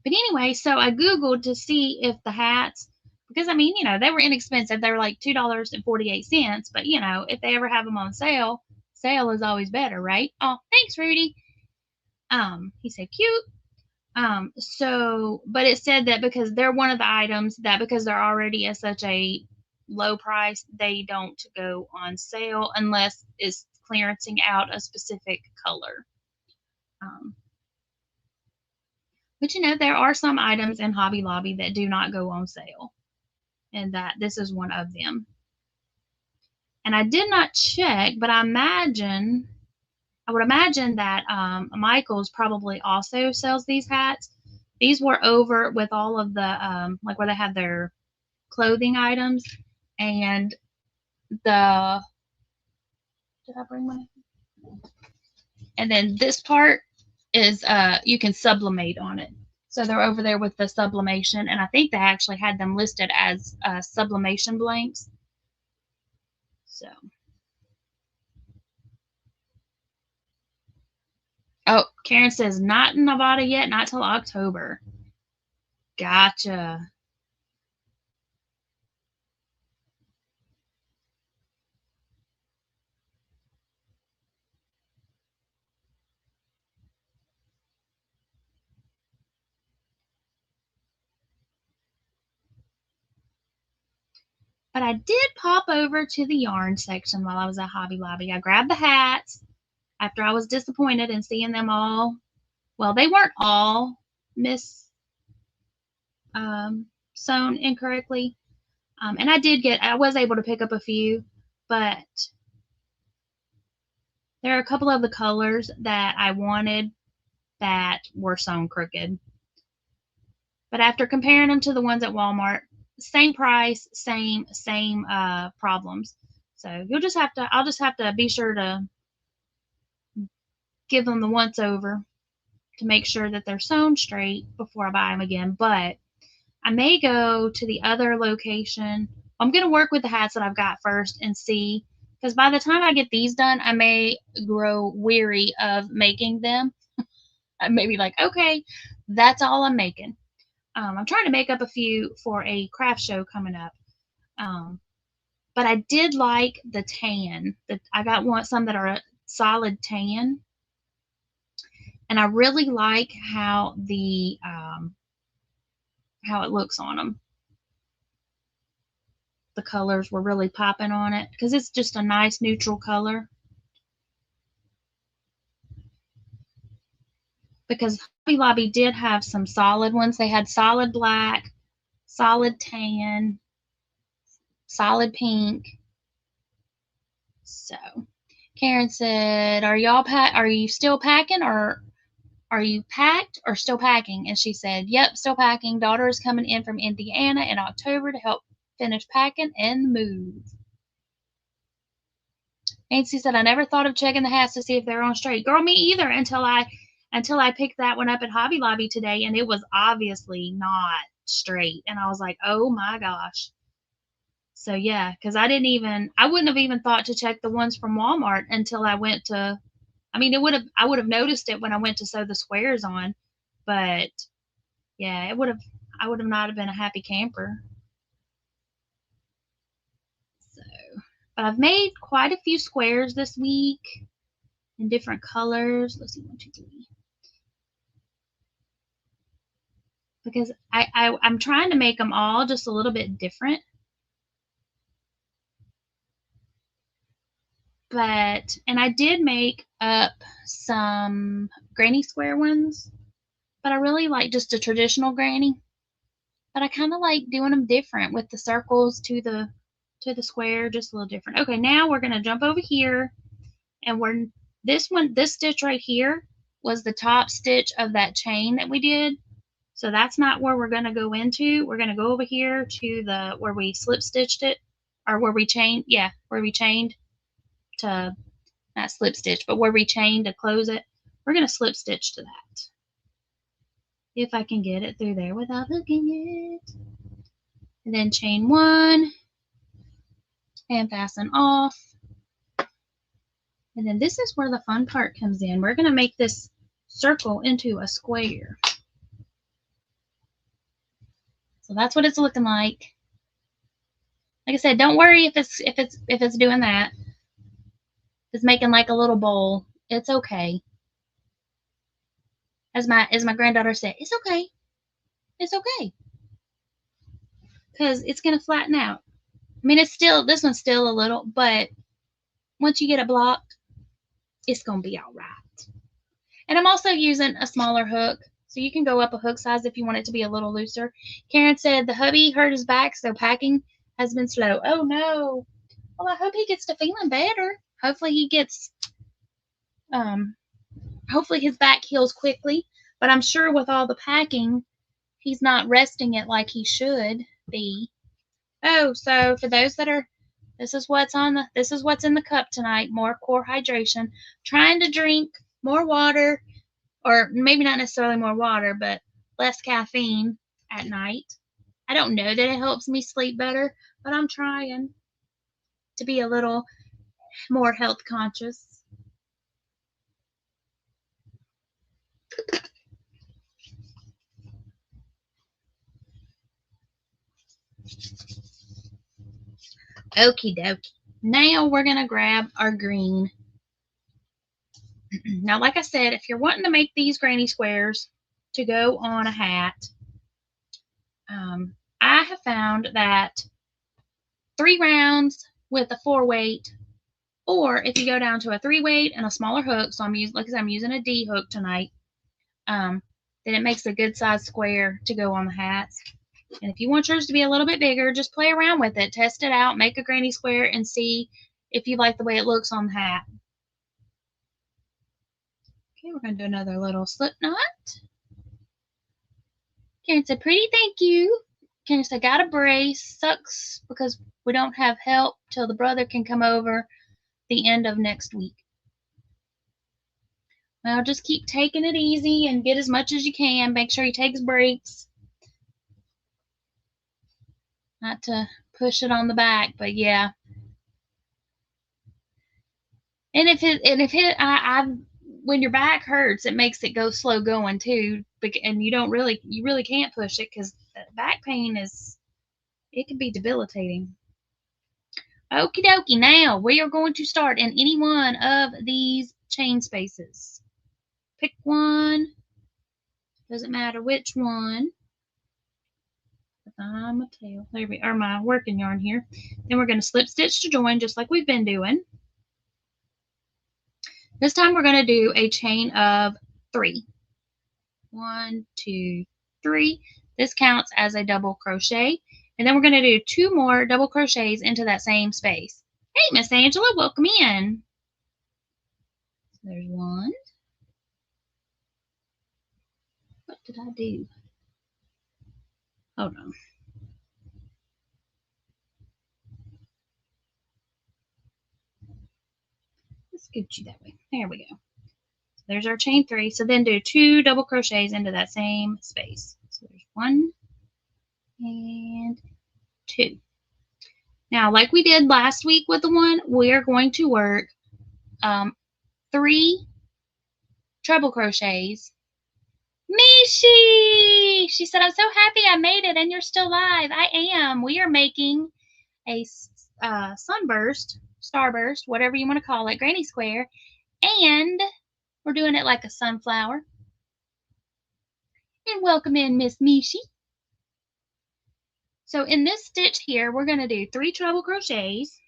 But anyway, so I Googled to see if the hats, because I mean, you know, they were inexpensive. They were like $2.48. But, you know, if they ever have them on sale, sale is always better, right? Oh, thanks, Rudy. He said, cute. So, but it said that because they're one of the items that because they're already at such a low price, they don't go on sale unless it's clearancing out a specific color. Um, but you know, there are some items in Hobby Lobby that do not go on sale, and that this is one of them. And I did not check, but I would imagine that Michael's probably also sells these hats. These were over with all of the like where they have their clothing items, and the did I bring my and then this part is you can sublimate on it. So they're over there with the sublimation, and I think they actually had them listed as sublimation blanks. So, oh, Karen says not in Nevada yet, not till October. Gotcha. But I did pop over to the yarn section while I was at Hobby Lobby. I grabbed the hats after I was disappointed in seeing them all. Well, they weren't all mis sewn incorrectly. And I was able to pick up a few, but there are a couple of the colors that I wanted that were sewn crooked. But after comparing them to the ones at Walmart, same price, same problems. So I'll just have to be sure to give them the once over to make sure that they're sewn straight before I buy them again. But I may go to the other location. I'm going to work with the hats that I've got first and see, because by the time I get these done, I may grow weary of making them. I may be like, okay, that's all I'm making. I'm trying to make up a few for a craft show coming up. Um, but I did like the tan. I got some that are a solid tan, and I really like how it looks on them. The colors were really popping on it because it's just a nice neutral color. Because Hobby Lobby did have some solid ones. They had solid black, solid tan, solid pink. So Karen said, Are you still packing, or are you packed or still packing?" And she said, "Yep, still packing. Daughter is coming in from Indiana in October to help finish packing and move." Nancy said, I never thought of checking the hats to see if they're on straight. Girl, me either until I picked that one up at Hobby Lobby today, and it was obviously not straight. And I was like, oh my gosh. So yeah, because I wouldn't have even thought to check the ones from Walmart until I went to, I would have noticed it when I went to sew the squares on, but yeah, I would have not have been a happy camper. So, but I've made quite a few squares this week in different colors. Let's see, 1, 2, 3. Because I'm trying to make them all just a little bit different. And I did make up some granny square ones, but I really like just a traditional granny. But I kind of like doing them different with the circles to the square, just a little different. Okay, now we're gonna jump over here, and this stitch right here was the top stitch of that chain that we did. So that's not where we're gonna go into. We're gonna go over here to where we slip stitched it, or where we chained. Yeah, where we chained to, not slip stitch, but where we chained to close it. We're gonna slip stitch to that. If I can get it through there without hooking it. And then chain 1 and fasten off. And then this is where the fun part comes in. We're going to make this circle into a square. So that's what it's looking like. Like I said, don't worry if it's doing that. If it's making like a little bowl. It's okay. As my granddaughter said, it's okay. It's okay. Because it's going to flatten out. I mean, this one's still a little, but once you get it blocked, it's going to be all right. And I'm also using a smaller hook, so you can go up a hook size if you want it to be a little looser. Karen said the hubby hurt his back, so packing has been slow. Oh no. Well, I hope he gets to feeling better. Hopefully he gets, hopefully his back heals quickly. But I'm sure with all the packing, he's not resting it like he should be. Oh, so for those that are, this is what's in the cup tonight. More core hydration. Trying to drink more water, or maybe not necessarily more water, but less caffeine at night. I don't know that it helps me sleep better, but I'm trying to be a little more health conscious. Okie dokie. Now we're going to grab our green. Now, like I said, if you're wanting to make these granny squares to go on a hat, I have found that 3 rounds with a 4 weight, or if you go down to a 3 weight and a smaller hook, so I'm using a D hook tonight, then it makes a good size square to go on the hats. And if you want yours to be a little bit bigger, just play around with it, test it out, make a granny square, and see if you like the way it looks on the hat. Okay, we're going to do another little slip knot. Karen said, pretty, thank you. Karen said, got a brace. Sucks because we don't have help till the brother can come over the end of next week. Well, just keep taking it easy and get as much as you can. Make sure he takes breaks. Not to push it on the back, but yeah. And when your back hurts, it makes it go slow going too. And you really can't push it because back pain it can be debilitating. Okie dokie. Now we are going to start in any one of these chain spaces. Pick one. Doesn't matter which one. There we are, my working yarn here. Then we're going to slip stitch to join just like we've been doing. This time we're going to do a chain of 3. 1, 2, 3. This counts as a double crochet. And then we're going to do 2 more double crochets into that same space. Hey, Miss Angela, welcome in. So there's 1. What did I do? Hold on. scoot you that way. There we go. So there's our chain 3. So then do 2 double crochets into that same space. So there's 1 and 2. Now, like we did last week with the one, we are going to work 3 treble crochets. Mishi! She said, I'm so happy I made it and you're still live. I am. We are making a Sunburst, Starburst, whatever you want to call it, granny square, and we're doing it like a sunflower. And welcome in Miss Mishi. So in this stitch here, we're going to do 3 treble crochets.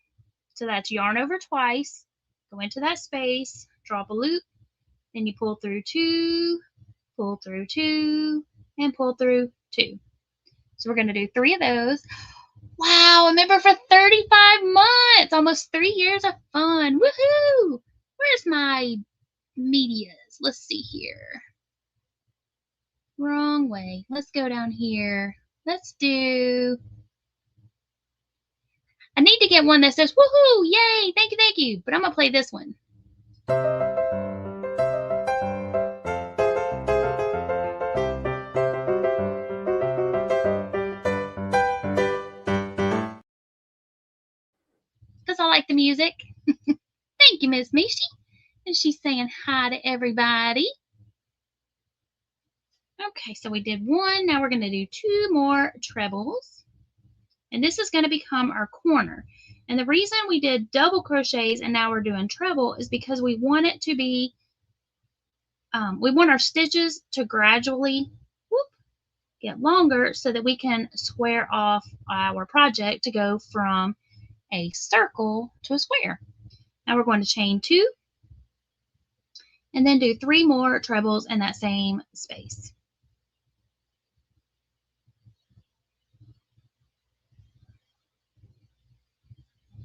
So that's yarn over twice, go into that space, drop a loop, then you pull through 2, pull through 2, and pull through 2. So we're going to do 3 of those. Wow, a member for 35 months, almost 3 years of fun. Woohoo! Where's my medias? Let's see here. Wrong way. Let's go down here. Let's do... I need to get one that says, woohoo, yay, thank you. But I'm going to play this one. Because I like the music. Thank you, Miss Mishi. And she's saying hi to everybody. Okay, so we did 1. Now we're going to do 2 more trebles. And this is going to become our corner. And the reason we did double crochets and now we're doing treble is because we want it to be, we want our stitches to gradually get longer so that we can square off our project to go from a circle to a square. Now we're going to chain 2 and then do 3 more trebles in that same space.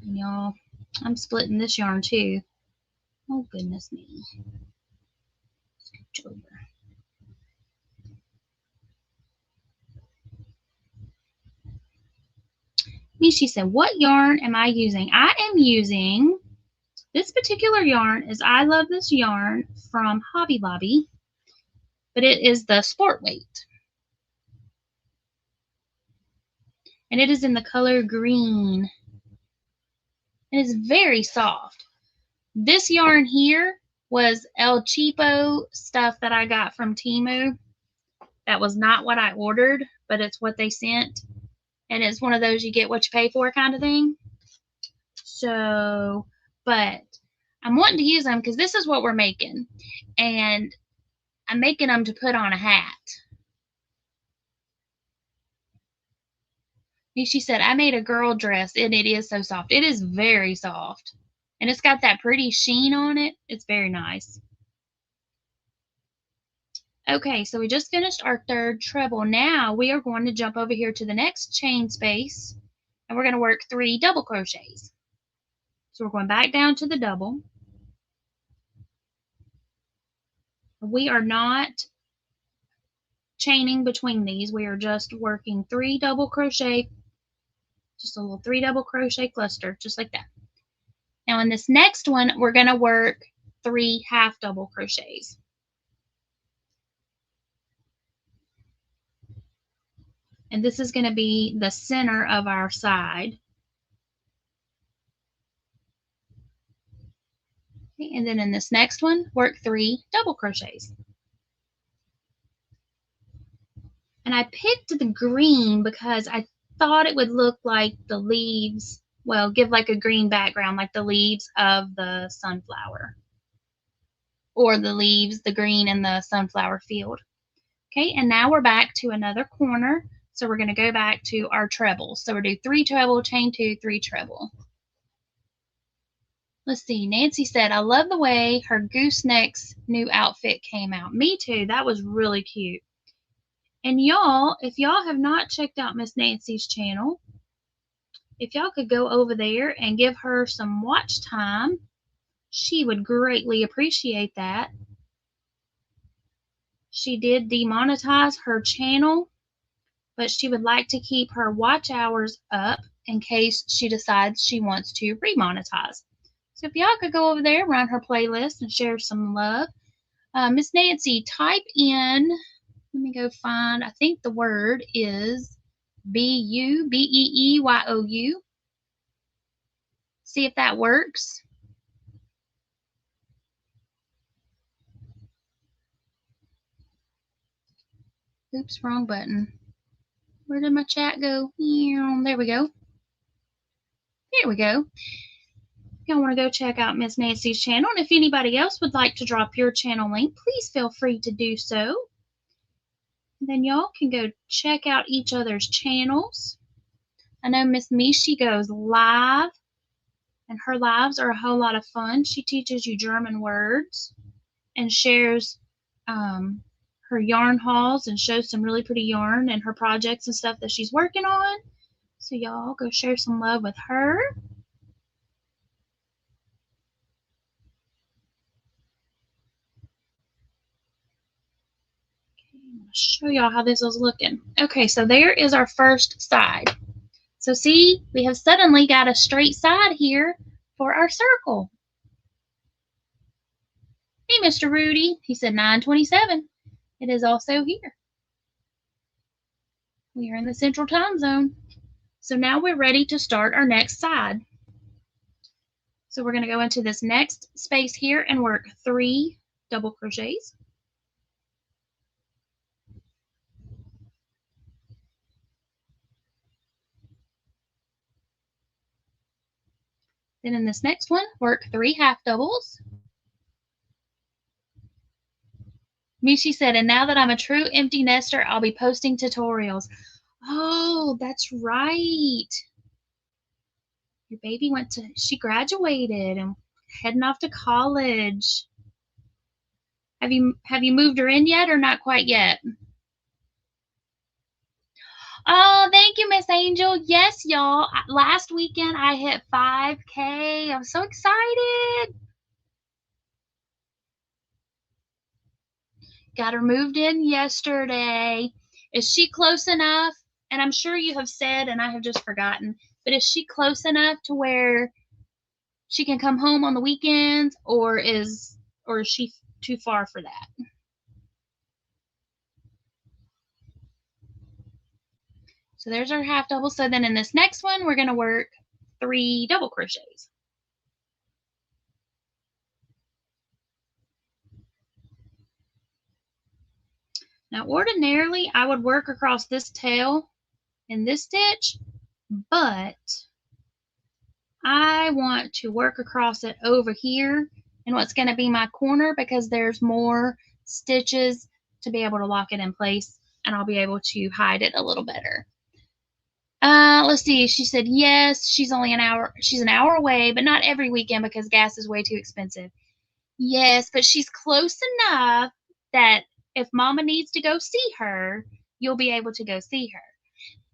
Y'all, I'm splitting this yarn too. Oh, goodness me. Scooch over. Mishi said, what yarn am I using? I am using this particular yarn is I Love This Yarn from Hobby Lobby, but it is the Sport Weight. And it is in the color green. It is very soft. This yarn here was El Cheapo stuff that I got from Temu. That was not what I ordered, but it's what they sent. And it's one of those you get what you pay for kind of thing. So, but I'm wanting to use them because this is what we're making. And I'm making them to put on a hat. She said, I made a girl dress and it is so soft. It is very soft. And it's got that pretty sheen on it. It's very nice. Okay, so we just finished our 3rd treble. Now we are going to jump over here to the next chain space and we're going to work 3 double crochets. So we're going back down to the double. We are not chaining between these. We are just working 3 double crochet, just a little 3 double crochet cluster, just like that. Now in this next one, we're going to work 3 half double crochets. And this is going to be the center of our side. Okay, and then in this next one, work 3 double crochets. And I picked the green because I thought it would look like the leaves, well, give like a green background, like the leaves of the sunflower. Or the leaves, the green in the sunflower field. Okay, and now we're back to another corner. So we're going to go back to our trebles. So we'll do 3 treble, chain 2, 3 treble. Let's see, Nancy said, I love the way her gooseneck's new outfit came out. Me too, that was really cute. And y'all, if y'all have not checked out Miss Nancy's channel, if y'all could go over there and give her some watch time, she would greatly appreciate that. She did demonetize her channel, but she would like to keep her watch hours up in case she decides she wants to remonetize. So if y'all could go over there, run her playlist, and share some love. Miss Nancy, type in, let me go find, I think the word is B-U, B-E-E-Y-O-U. See if that works. Oops, wrong button. Where did my chat go? There we go. Here we go. Y'all want to go check out Miss Nancy's channel, and if anybody else would like to drop your channel link, please feel free to do so. And then y'all can go check out each other's channels. I know Miss Mishi goes live, and her lives are a whole lot of fun. She teaches you German words and shares her yarn hauls and shows some really pretty yarn and her projects and stuff that she's working on. So y'all go share some love with her. I'm going to show y'all how this is looking. Okay, so there is our first side. So see, we have suddenly got a straight side here for our circle. Hey, Mr. Rudy, he said 9:27. It is also here. We are in the central time zone. So now we're ready to start our next side. So we're going to go into this next space here and work 3 double crochets. Then in this next one, work 3 half doubles. Mishi said, and now that I'm a true empty nester, I'll be posting tutorials. Oh, that's right. Your baby she graduated and heading off to college. Have you moved her in yet or not quite yet? Oh, thank you, Miss Angel. Yes, y'all. Last weekend I hit 5K. I'm so excited. Got her moved in yesterday. Is she close enough? And I'm sure you have said, and I have just forgotten, but is she close enough to where she can come home on the weekends, or is she too far for that? So there's our half double. So then in this next one, we're going to work 3 double crochets. Now, ordinarily, I would work across this tail in this stitch, but I want to work across it over here in what's going to be my corner because there's more stitches to be able to lock it in place, and I'll be able to hide it a little better. Let's see. She said, yes, she's only an hour. She's an hour away, but not every weekend because gas is way too expensive. Yes, but she's close enough that if Mama needs to go see her, you'll be able to go see her.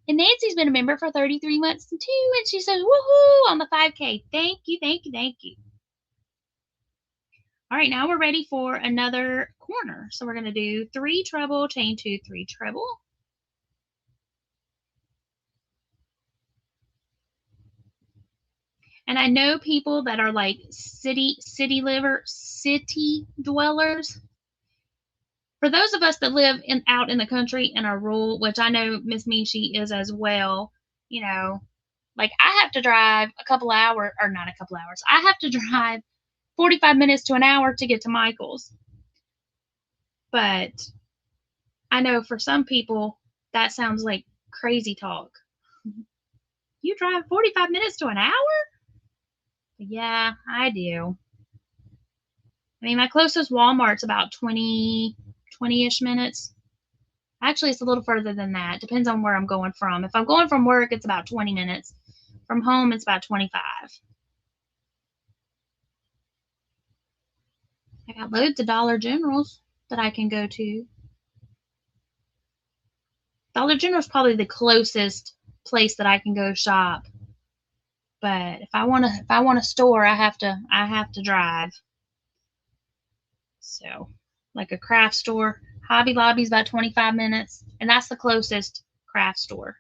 And Nancy's been a member for 33 months too, and she says, woohoo, on the 5K. Thank you, thank you, thank you. All right, now we're ready for another corner. So we're going to do 3 treble, chain 2, 3 treble. And I know people that are like city dwellers. For those of us that live out in the country and are rural, which I know Miss Mishi is as well, you know, like I have to drive a couple hours, or not a couple hours. I have to drive 45 minutes to an hour to get to Michael's. But I know for some people that sounds like crazy talk. You drive 45 minutes to an hour? Yeah, I do. I mean, my closest Walmart's about 20-ish minutes. Actually, it's a little further than that. Depends on where I'm going from. If I'm going from work, it's about 20 minutes. From home, it's about 25. I got loads of Dollar Generals that I can go to. Dollar General is probably the closest place that I can go shop. But if I want a store, I have to drive. So, like a craft store, Hobby Lobby's about 25 minutes, and that's the closest craft store.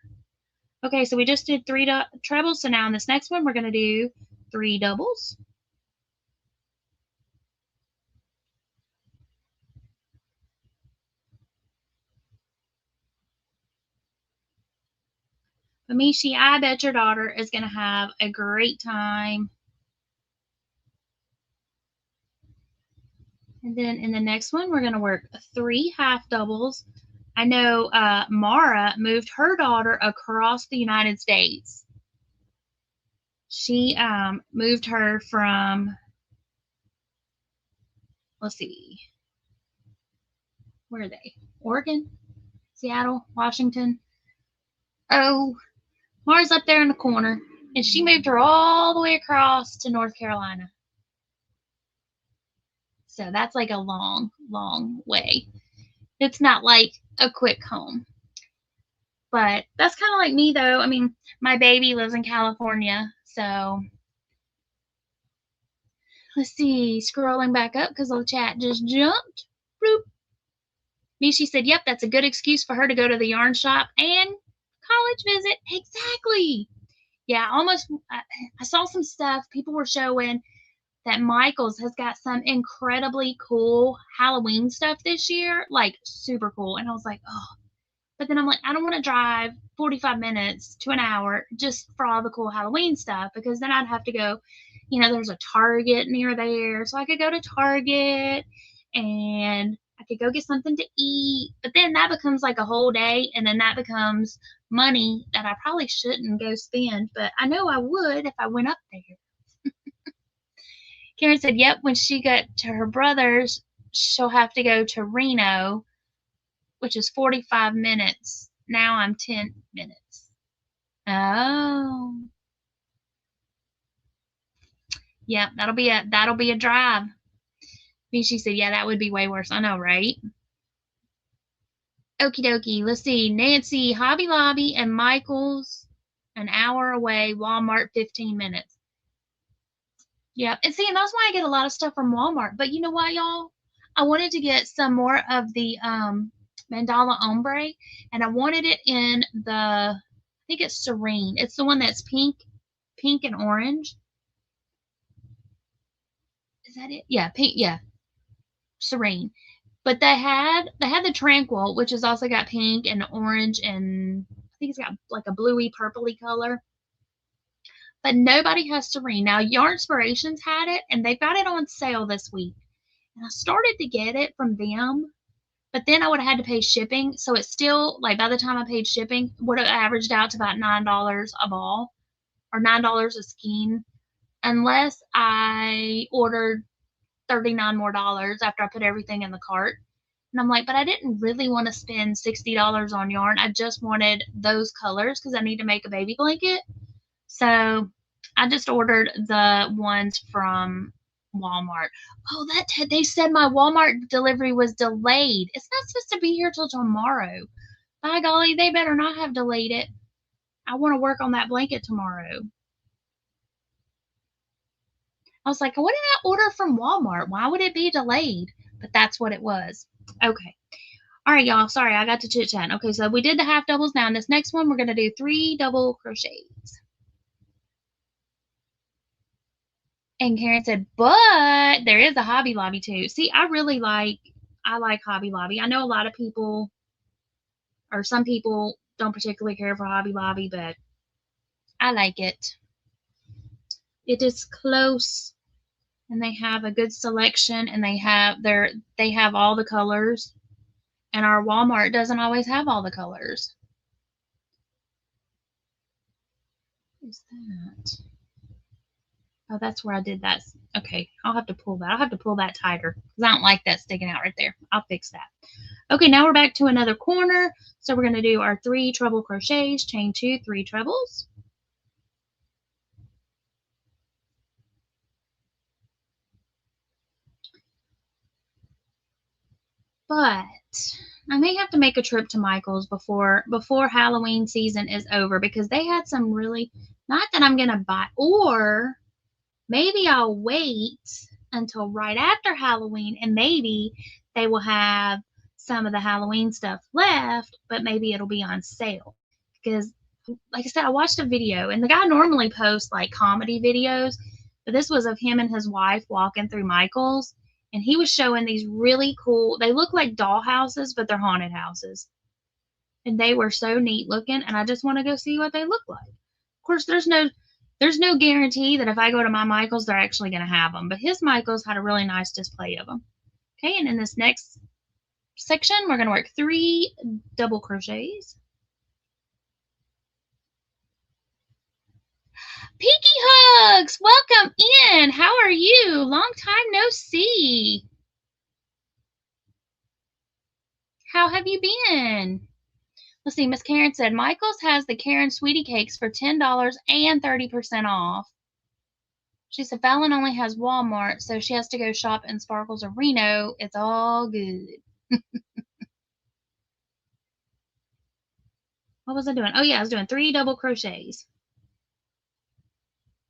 Okay, so we just did 3 trebles, so now in this next one, we're going to do 3 doubles. But Mishi, I bet your daughter is going to have a great time. And then in the next one, we're going to work 3 half doubles. I know Mara moved her daughter across the United States. She moved her from, let's see, where are they? Oregon, Seattle, Washington. Oh, Mara's up there in the corner, and she moved her all the way across to North Carolina. So that's like a long, long way. It's not like a quick home. But that's kind of like me, though. I mean, my baby lives in California, so let's see. Scrolling back up because the chat just jumped. Bloop. Mishi said, yep, that's a good excuse for her to go to the yarn shop and college visit. Exactly. Yeah, I saw some stuff. People were showing that Michael's has got some incredibly cool Halloween stuff this year, like super cool. And I was like, oh, but then I'm like, I don't want to drive 45 minutes to an hour just for all the cool Halloween stuff, because then I'd have to go, there's a Target near there. So I could go to Target and I could go get something to eat. But then that becomes like a whole day, and then that becomes money that I probably shouldn't go spend. But I know I would if I went up there. Karen said, yep, when she got to her brother's, she'll have to go to Reno, which is 45 minutes. Now I'm 10 minutes. Oh. Yeah, that'll be a drive. She said, yeah, that would be way worse. I know, right? Okie dokie. Let's see. Nancy, Hobby Lobby and Michael's an hour away. Walmart, 15 minutes. Yeah, and see, and that's why I get a lot of stuff from Walmart. But you know what, y'all? I wanted to get some more of the Mandala Ombre, and I wanted it in I think it's Serene. It's the one that's pink and orange. Is that it? Yeah, pink. Yeah, Serene. But they had the Tranquil, which has also got pink and orange, and I think it's got like a bluey purpley color. But nobody has Serene. Now, Yarnspirations had it, and they've got it on sale this week. And I started to get it from them, but then I would have had to pay shipping. So it's still, like, by the time I paid shipping, would have averaged out to about $9 a ball, or $9 a skein, unless I ordered $39 more after I put everything in the cart. And I'm like, but I didn't really want to spend $60 on yarn. I just wanted those colors because I need to make a baby blanket. So I just ordered the ones from Walmart. Oh, they said my Walmart delivery was delayed. It's not supposed to be here till tomorrow. By golly, they better not have delayed it. I want to work on that blanket tomorrow. I was like, what did I order from Walmart? Why would it be delayed? But that's what it was. Okay. All right, y'all. Sorry, I got to chit-chat. Okay, so we did the half doubles. Now in this next one, we're going to do 3 double crochets. And Karen said, but there is a Hobby Lobby too. See, I like Hobby Lobby. I know a lot of people, or some people, don't particularly care for Hobby Lobby, but I like it. It is close, and they have a good selection, and they have all the colors. And our Walmart doesn't always have all the colors. What is that? Oh, that's where I did that. Okay, I'll have to pull that. I'll have to pull that tighter because I don't like that sticking out right there. I'll fix that. Okay, now we're back to another corner. So we're going to do our 3 treble crochets, chain 2, 3 trebles. But I may have to make a trip to Michael's before Halloween season is over, because they had some really, not that I'm going to buy, or maybe I'll wait until right after Halloween, and maybe they will have some of the Halloween stuff left, but maybe it'll be on sale. Because, like I said, I watched a video, and the guy normally posts like comedy videos, but this was of him and his wife walking through Michael's, and he was showing these really cool, they look like doll houses, but they're haunted houses. And they were so neat looking, and I just want to go see what they look like. Of course, there's no guarantee that if I go to my Michaels, they're actually going to have them, but his Michaels had a really nice display of them. Okay, and in this next section, we're going to work 3 double crochets. Pinky Hugs, welcome in. How are you? Long time no see. How have you been? Let's see, Miss Karen said, Michael's has the Karen Sweetie Cakes for $10 and 30% off. She said, Fallon only has Walmart, so she has to go shop in Sparkles or Reno. It's all good. What was I doing? Oh, yeah, I was doing 3 double crochets.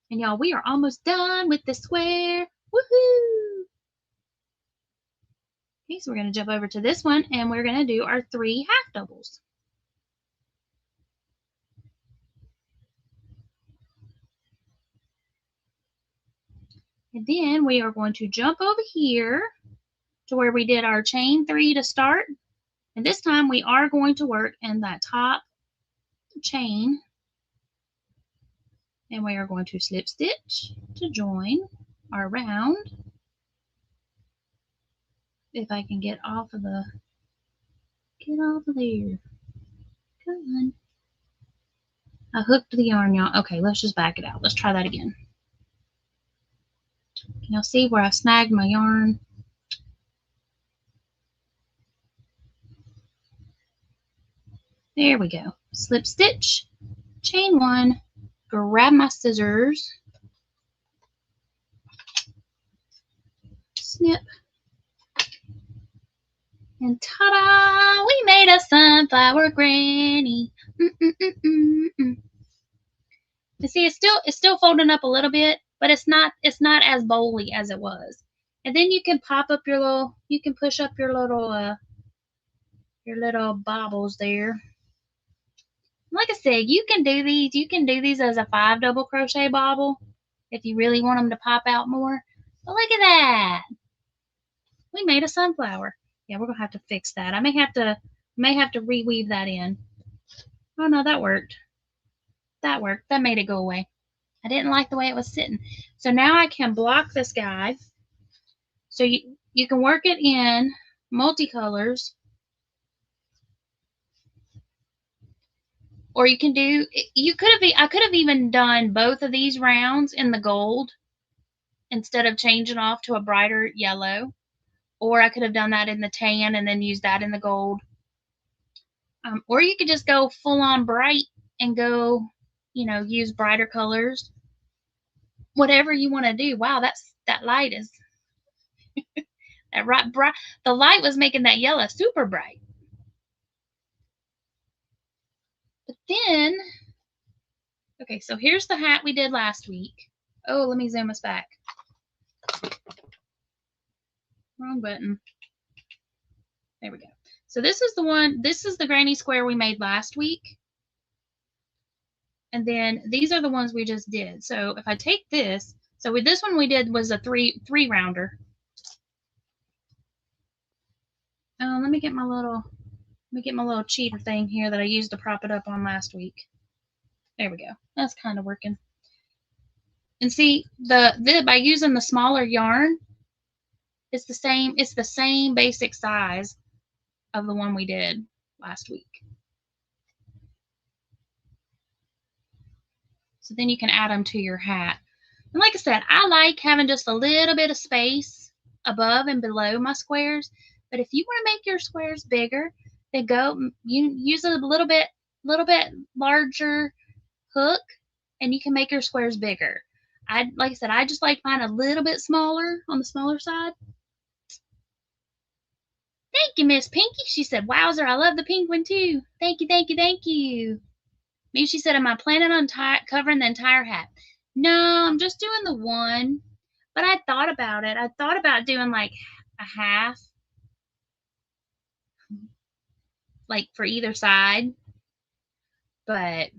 And y'all, we are almost done with the square. Woohoo! Okay, so we're going to jump over to this one, and we're going to do our 3 half doubles. And then we are going to jump over here to where we did our chain 3 to start. And this time we are going to work in that top chain. And we are going to slip stitch to join our round. If I can get off of there. Come on. I hooked the yarn, y'all. Okay, let's just back it out. Let's try that again. Can y'all see where I snagged my yarn? There we go. Slip stitch, chain 1, grab my scissors, snip, and ta-da! We made a sunflower granny. You see, it's still folding up a little bit, but it's not as bowly as it was. And then you can pop up your little, you can push up your little bobbles there. Like I said, you can do these. You can do these as a 5 double crochet bobble if you really want them to pop out more. But look at that. We made a sunflower. Yeah, we're gonna have to fix that. I may have to reweave that in. Oh no, that worked. That worked. That made it go away. I didn't like the way it was sitting. So now I can block this guy. So you can work it in multicolors. Or you can do, I could have even done both of these rounds in the gold instead of changing off to a brighter yellow. Or I could have done that in the tan and then use that in the gold. Or you could just go full on bright and go, use brighter colors. Whatever you want to do. Wow, that light is, the light was making that yellow super bright. But then, okay, so here's the hat we did last week. Oh, let me zoom us back. Wrong button. There we go. So this is the granny square we made last week. And then these are the ones we just did. So if I take this, so with this one we did was a three rounder. Oh, let me get my little cheater thing here that I used to prop it up on last week. There we go. That's kind of working. And see, by using the smaller yarn, it's the same basic size of the one we did last week. So then you can add them to your hat. And like I said, I like having just a little bit of space above and below my squares. But if you want to make your squares bigger, then you use a little bit larger hook, and you can make your squares bigger. Like I said, I just like mine a little bit smaller, on the smaller side. Thank you, Miss Pinky. She said, wowzer, I love the pink one too. Thank you, thank you, thank you. Maybe she said, am I planning on covering the entire hat? No, I'm just doing the one. But I thought about it. I thought about doing like a half, like for either side. But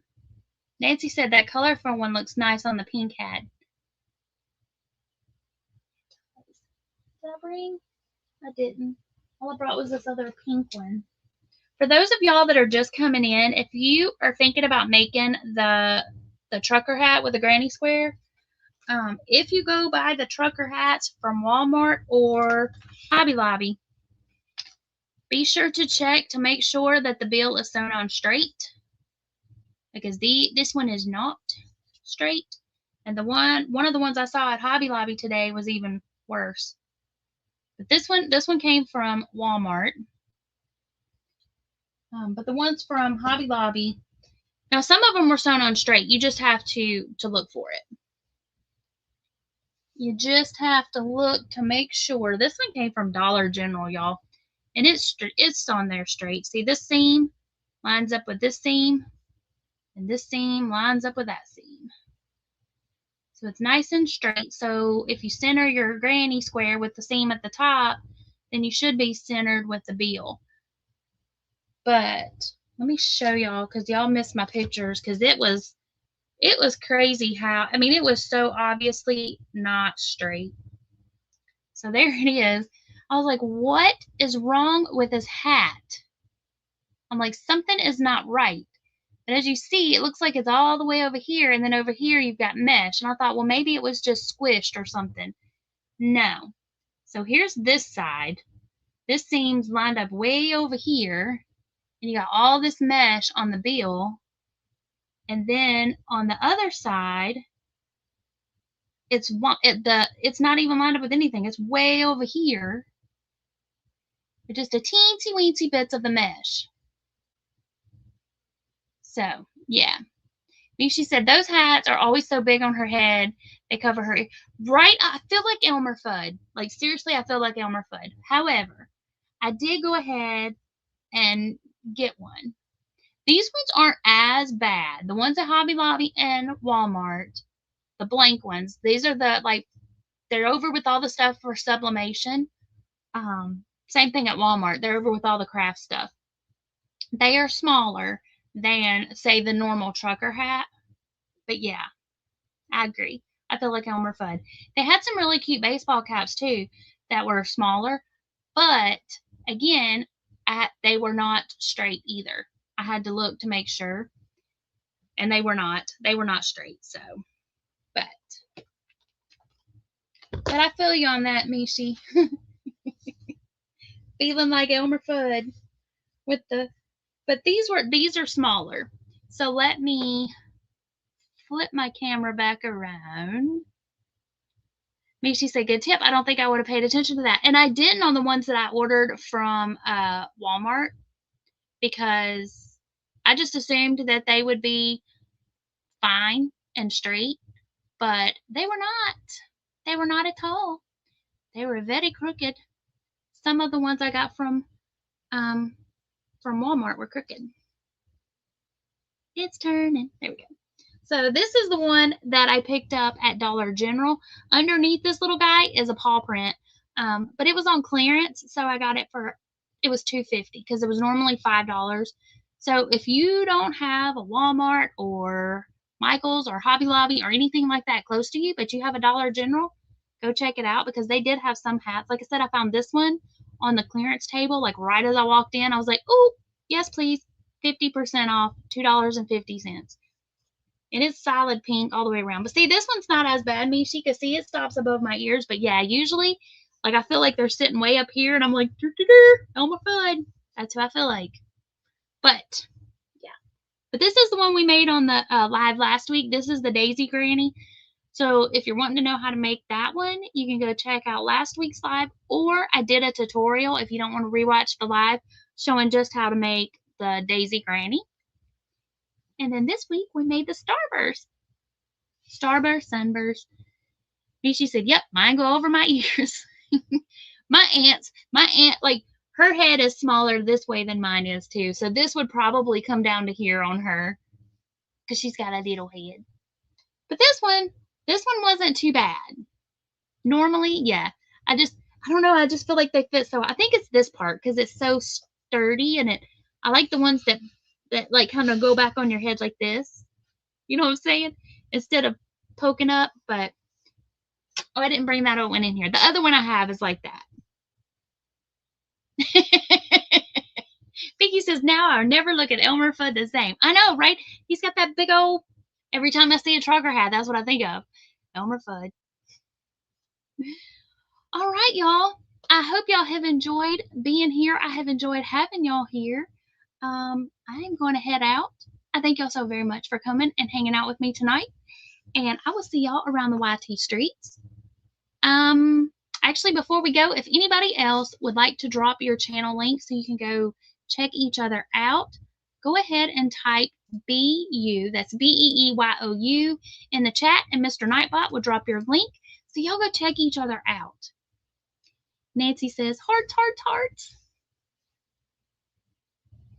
Nancy said that colorful one looks nice on the pink hat. Did I bring? I didn't. All I brought was this other pink one. For those of y'all that are just coming in, if you are thinking about making the trucker hat with a granny square, if you go buy the trucker hats from Walmart or Hobby Lobby, be sure to check to make sure that the bill is sewn on straight, because this one is not straight, and one of the ones I saw at Hobby Lobby today was even worse. But this one came from Walmart. But the ones from Hobby Lobby, now some of them were sewn on straight. You just have to look for it. You just have to look to make sure. This one came from Dollar General, y'all, and it's on there straight. See, this seam lines up with this seam, and this seam lines up with that seam. So it's nice and straight. So if you center your granny square with the seam at the top, then you should be centered with the bill. But let me show y'all, because y'all missed my pictures, because it was crazy how, I mean, it was so obviously not straight. So there it is. I was like, what is wrong with this hat? I'm like, something is not right. But as you see, it looks like it's all the way over here, and then over here you've got mesh. And I thought, well, maybe it was just squished or something. No. So here's this side. This seam's lined up way over here, and you got all this mesh on the bill. And then on the other side, it's not even lined up with anything. It's way over here with just a teensy weensy bits of the mesh. So yeah, she said those hats are always so big on her head. They cover her right. I feel like Elmer Fudd. Like seriously, I feel like Elmer Fudd. However, I did go ahead and get one. These ones aren't as bad. The ones at Hobby Lobby and Walmart, the blank ones, these are the, like, they're over with all the stuff for sublimation. Same thing at Walmart. They're over with all the craft stuff. They are smaller than, say, the normal trucker hat. But yeah, I agree. I feel like Elmer Fudd. They had some really cute baseball caps too that were smaller, but again, they were not straight either. I had to look to make sure, and they were not straight. So, but I feel you on that, Mishi. Feeling like Elmer Fudd with the, but these are smaller. So let me flip my camera back around. Mishi said, good tip. I don't think I would have paid attention to that. And I didn't on the ones that I ordered from Walmart, because I just assumed that they would be fine and straight, but they were not. They were not at all. They were very crooked. Some of the ones I got from Walmart were crooked. It's turning. There we go. So this is the one that I picked up at Dollar General. Underneath this little guy is a paw print, but it was on clearance, so I got it for, it was $2.50 because it was normally $5. So if you don't have a Walmart or Michael's or Hobby Lobby or anything like that close to you, but you have a Dollar General, go check it out, because they did have some hats. Like I said, I found this one on the clearance table, like right as I walked in. I was like, oh, yes, please. 50% off, $2.50. And it's solid pink all the way around. But see, this one's not as bad, Mishi, because see, it stops above my ears. But yeah, usually, like, I feel like they're sitting way up here, and I'm like, Elmer Fudd. That's who I feel like. But yeah. But this is the one we made on the live last week. This is the Daisy Granny. So if you're wanting to know how to make that one, you can go check out last week's live, or I did a tutorial if you don't want to rewatch the live showing just how to make the Daisy Granny. And then this week we made the Starburst. Starburst, Sunburst. Mishi said, yep, mine go over my ears. my aunt, like, her head is smaller this way than mine is too. So this would probably come down to here on her, because she's got a little head. But this one wasn't too bad. Normally, yeah. I don't know, I just feel like they fit so, I think it's this part, because it's so sturdy, and I like the ones that like kind of go back on your head like this. You know what I'm saying? Instead of poking up. But oh, I didn't bring that other one in here. The other one I have is like that. Be Pinky says, now I'll never look at Elmer Fudd the same. I know, right? He's got that big old, every time I see a trucker hat, that's what I think of. Elmer Fudd. All right, y'all. I hope y'all have enjoyed being here. I have enjoyed having y'all here. I am going to head out. I thank y'all so very much for coming and hanging out with me tonight. And I will see y'all around the YT streets. Actually, before we go, if anybody else would like to drop your channel link so you can go check each other out, go ahead and type BU, that's BEEYOU, in the chat, and Mr. Nightbot will drop your link. So y'all go check each other out. Nancy says, hearts, hearts, hearts.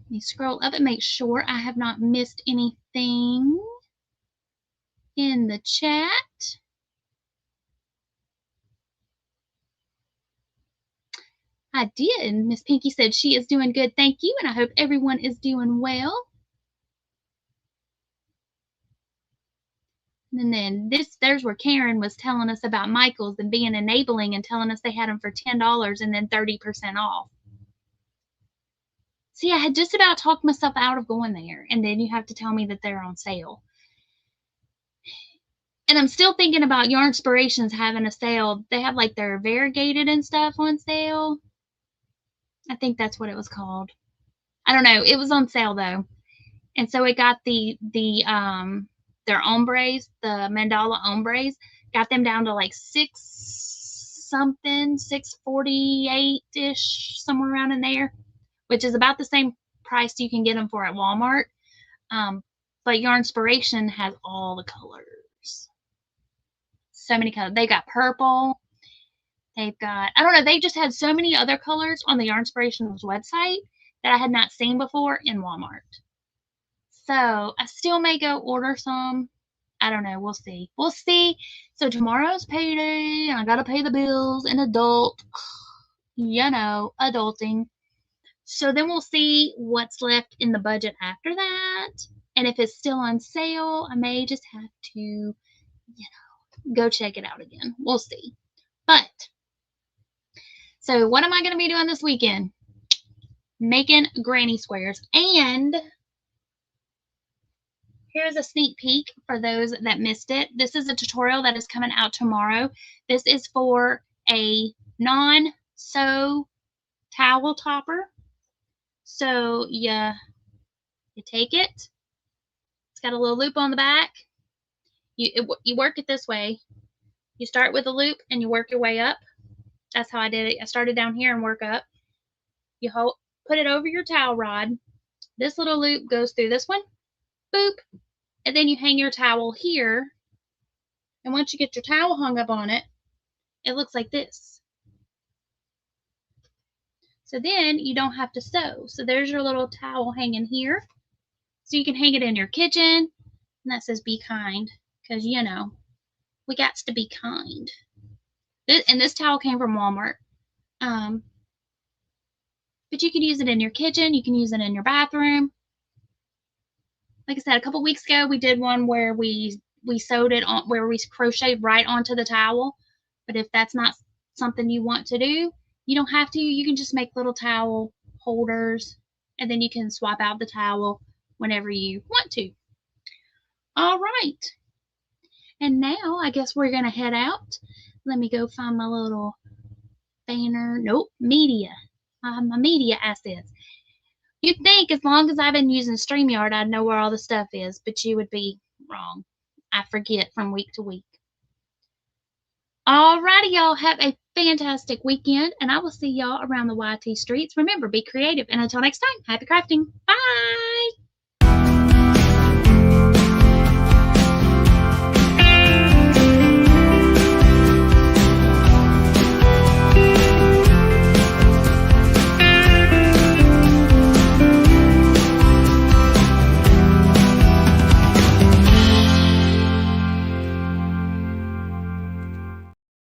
Let me scroll up and make sure I have not missed anything in the chat. I did. Miss Pinky said she is doing good. Thank you. And I hope everyone is doing well. And then there's where Karen was telling us about Michael's and being enabling and telling us they had them for $10 and then 30% off. See, I had just about talked myself out of going there. And then you have to tell me that they're on sale. And I'm still thinking about Yarnspirations having a sale. They have like their variegated and stuff on sale. I think that's what it was called. I don't know. It was on sale though. And so it got their ombres, the mandala ombres, got them down to like $648-ish, somewhere around in there, which is about the same price you can get them for at Walmart. But Yarnspiration has all the colors. So many colors. They got purple. They've got, I don't know, they just had so many other colors on the Yarnspirations website that I had not seen before in Walmart. So I still may go order some. I don't know. We'll see. We'll see. So tomorrow's payday, and I got to pay the bills and adult, you know, adulting. So then we'll see what's left in the budget after that. And if it's still on sale, I may just have to, you know, go check it out again. We'll see. But, so what am I going to be doing this weekend? Making granny squares. And here's a sneak peek for those that missed it. This is a tutorial that is coming out tomorrow. This is for a non-sew towel topper. So you take it. It's got a little loop on the back. You work it this way. You start with a loop and you work your way up. That's how I did it. I started down here and work up. You put it over your towel rod. This little loop goes through this one. Boop. And then you hang your towel here. And once you get your towel hung up on it, it looks like this. So then you don't have to sew. So there's your little towel hanging here. So you can hang it in your kitchen. And that says be kind. Because, you know, we got to be kind. And this towel came from Walmart. But you can use it in your kitchen. You can use it in your bathroom. Like I said, a couple weeks ago, we did one where we sewed it on, where we crocheted right onto the towel. But if that's not something you want to do, you don't have to. You can just make little towel holders, and then you can swap out the towel whenever you want to. All right. And now I guess we're going to head out. Let me go find my little banner. Nope, media. My media assets. You'd think as long as I've been using StreamYard, I'd know where all the stuff is, but you would be wrong. I forget from week to week. Alrighty, y'all. Have a fantastic weekend, and I will see y'all around the YT streets. Remember, be creative, and until next time, happy crafting. Bye!